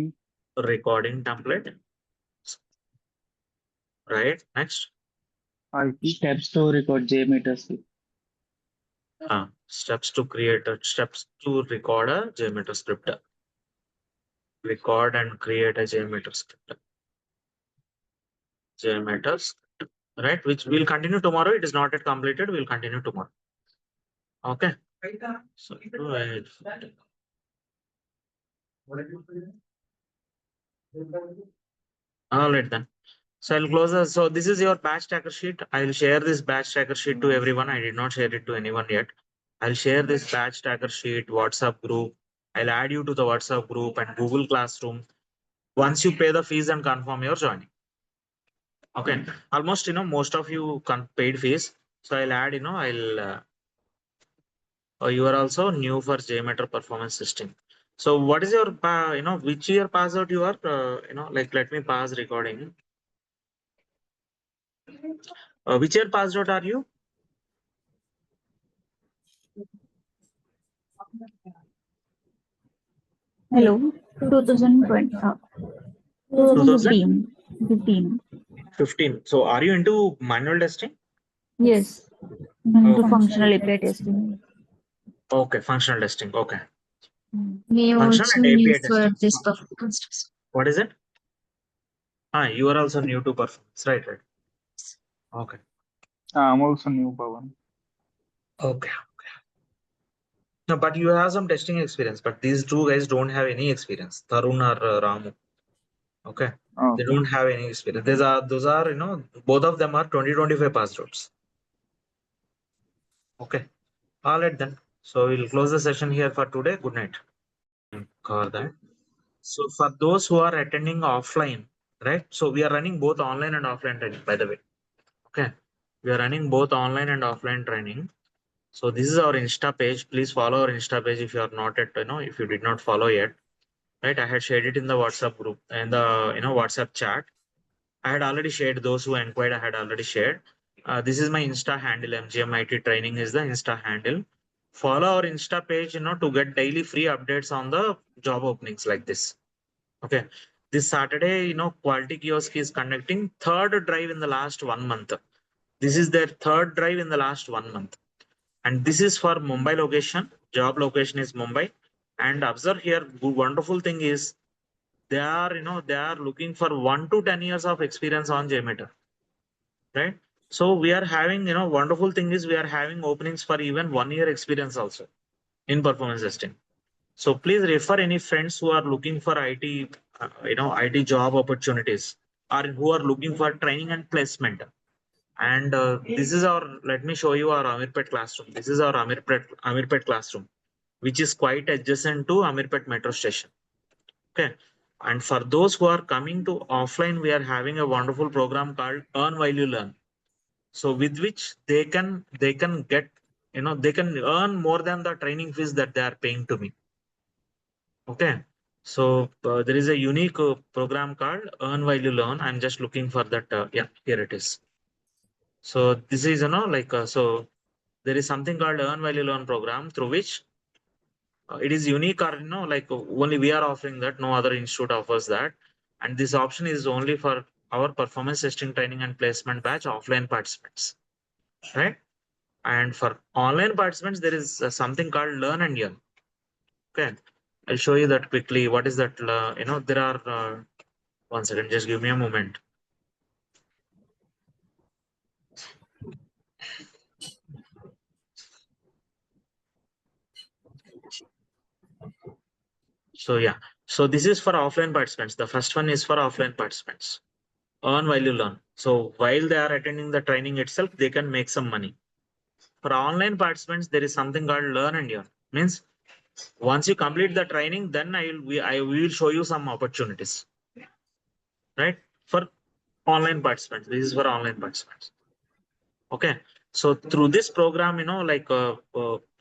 Recording template. Right. Next. IP. Steps to record JMeter Script. Steps to record a JMeter script. Record and create a JMeter script. JMeter script. Right, which we'll continue tomorrow. It is not yet completed. We'll continue tomorrow. Okay. So all right then. So I'll close this. So this is your batch tracker sheet. I'll share this batch tracker sheet to everyone. I did not share it to anyone yet. I'll share this batch tracker sheet, WhatsApp group. I'll add you to the WhatsApp group and Google Classroom once you pay the fees and confirm your joining. Okay. Almost, most of you paid fees. So I'll add, you are also new for JMeter performance testing. So what is your, which year pass out you are, let me pause recording. Which year passed out are you? Hello, 2020, 2015. 15. So are you into manual testing? Yes, into Okay. functional API testing. Okay, functional testing. Okay. We Functional also and API use for testing. this performance. What is it? You are also new to performance, right? Okay. I'm also new, Pawan. Okay. No, but you have some testing experience, but these 2 guys don't have any experience. Tarun or Ramu. Okay. They don't have any experience. Those are, both of them are 2025 passed outs. Okay. All right then. So we'll close the session here for today. Good night. Cover that. So for those who are attending offline, right? So we are running both online and offline training, by the way. Okay. We are running both online and offline training. So this is our Insta page. Please follow our Insta page if you are not yet, if you did not follow yet. Right. I had shared it in the WhatsApp group and the WhatsApp chat. I had already shared those who inquired. I had already shared. This is my Insta handle. MGMITTraining is the Insta handle. Follow our Insta page, to get daily free updates on the job openings like this. Okay. This Saturday, Quality Kiosk is conducting 3rd drive in the last 1 month. This is their 3rd drive in the last 1 month. And this is for Mumbai location. Job location is Mumbai. And observe here, wonderful thing is they are looking for 1 to 10 years of experience on JMeter. Right. So we are having, wonderful thing is we are having openings for even 1 year experience also in performance testing. So please refer any friends who are looking for IT, IT job opportunities or who are looking for training and placement. And this is our, let me show you our Amirpet classroom. This is our Amirpet classroom. which is quite adjacent to Amirpet metro station. Okay. And for those who are coming to offline, we are having a wonderful program called Earn While You Learn. So with which they can get, they can earn more than the training fees that they are paying to me. Okay. So there is a unique program called Earn While You Learn. I'm just looking for that. Yeah, here it is. So this is, so there is something called Earn While You Learn program through which it is unique, or only we are offering that. No other institute offers that. And this option is only for our performance testing training and placement batch offline participants, right? And for online participants, there is something called Learn and Earn. Okay, I'll show you that quickly. What is that? There are, one second, just give me a moment. So yeah, so this is for offline participants. The first one is for offline participants. Earn while you learn. So while they are attending the training itself, they can make some money. For online participants, there is something called Learn and Earn. Means once you complete the training, then I will show you some opportunities, right? For online participants, this is for online participants. Okay, so through this program,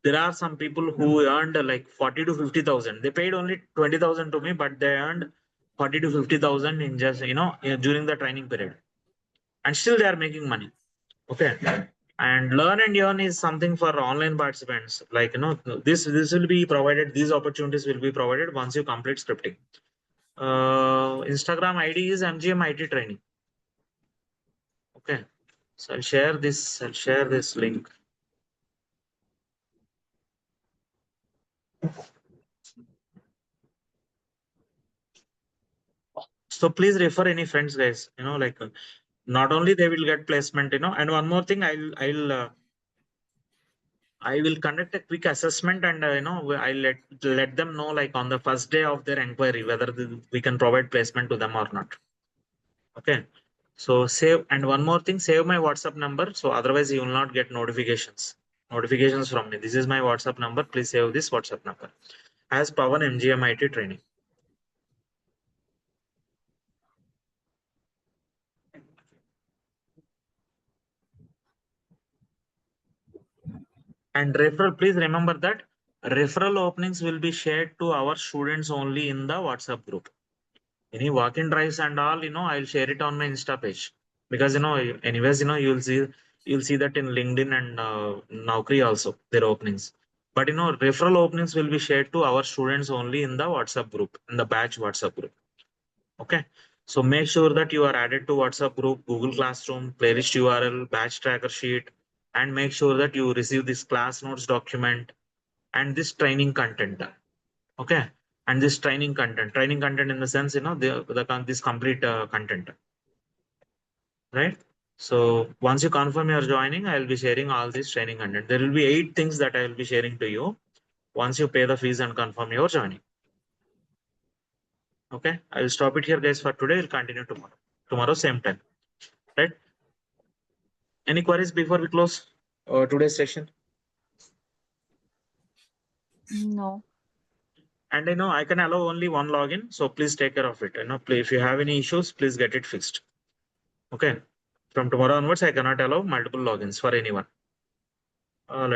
there are some people who earned like 40 to 50,000. They paid only 20,000 to me, but they earned 40 to 50,000 in just during the training period, and still they are making money. Okay, and Learn and Earn is something for online participants. Like this will be provided. These opportunities will be provided once you complete scripting. Instagram ID is MGMITTraining. Okay, so I'll share this link. So please refer any friends, guys. Not only they will get placement, and one more thing, I will conduct a quick assessment, and I'll let them know, like on the first day of their inquiry, whether we can provide placement to them or not. Okay. So save, and one more thing, save my WhatsApp number. So otherwise you will not get notifications from me. This is my WhatsApp number. Please save this WhatsApp number as Pawan MGMITtraining. And referral, please remember that referral openings will be shared to our students only in the WhatsApp group. Any walk-in drives and all, I'll share it on my Insta page, because anyways, you'll see that in LinkedIn and Naukri also, their openings. But referral openings will be shared to our students only in the WhatsApp group, in the batch WhatsApp group. Okay, so make sure that you are added to WhatsApp group, Google Classroom, playlist URL, batch tracker sheet, and make sure that you receive this class notes document and this training content. Okay, and this training content in the sense, this complete content, right? So once you confirm your joining, I will be sharing all this training content. There will be 8 things that I will be sharing to you once you pay the fees and confirm your joining. Okay, I will stop it here, guys, for today. We'll continue tomorrow. Tomorrow, same time, right? Any queries before we close today's session? No. And I can allow only one login, so please take care of it. If you have any issues, please get it fixed. Okay, from tomorrow onwards, I cannot allow multiple logins for anyone. All right.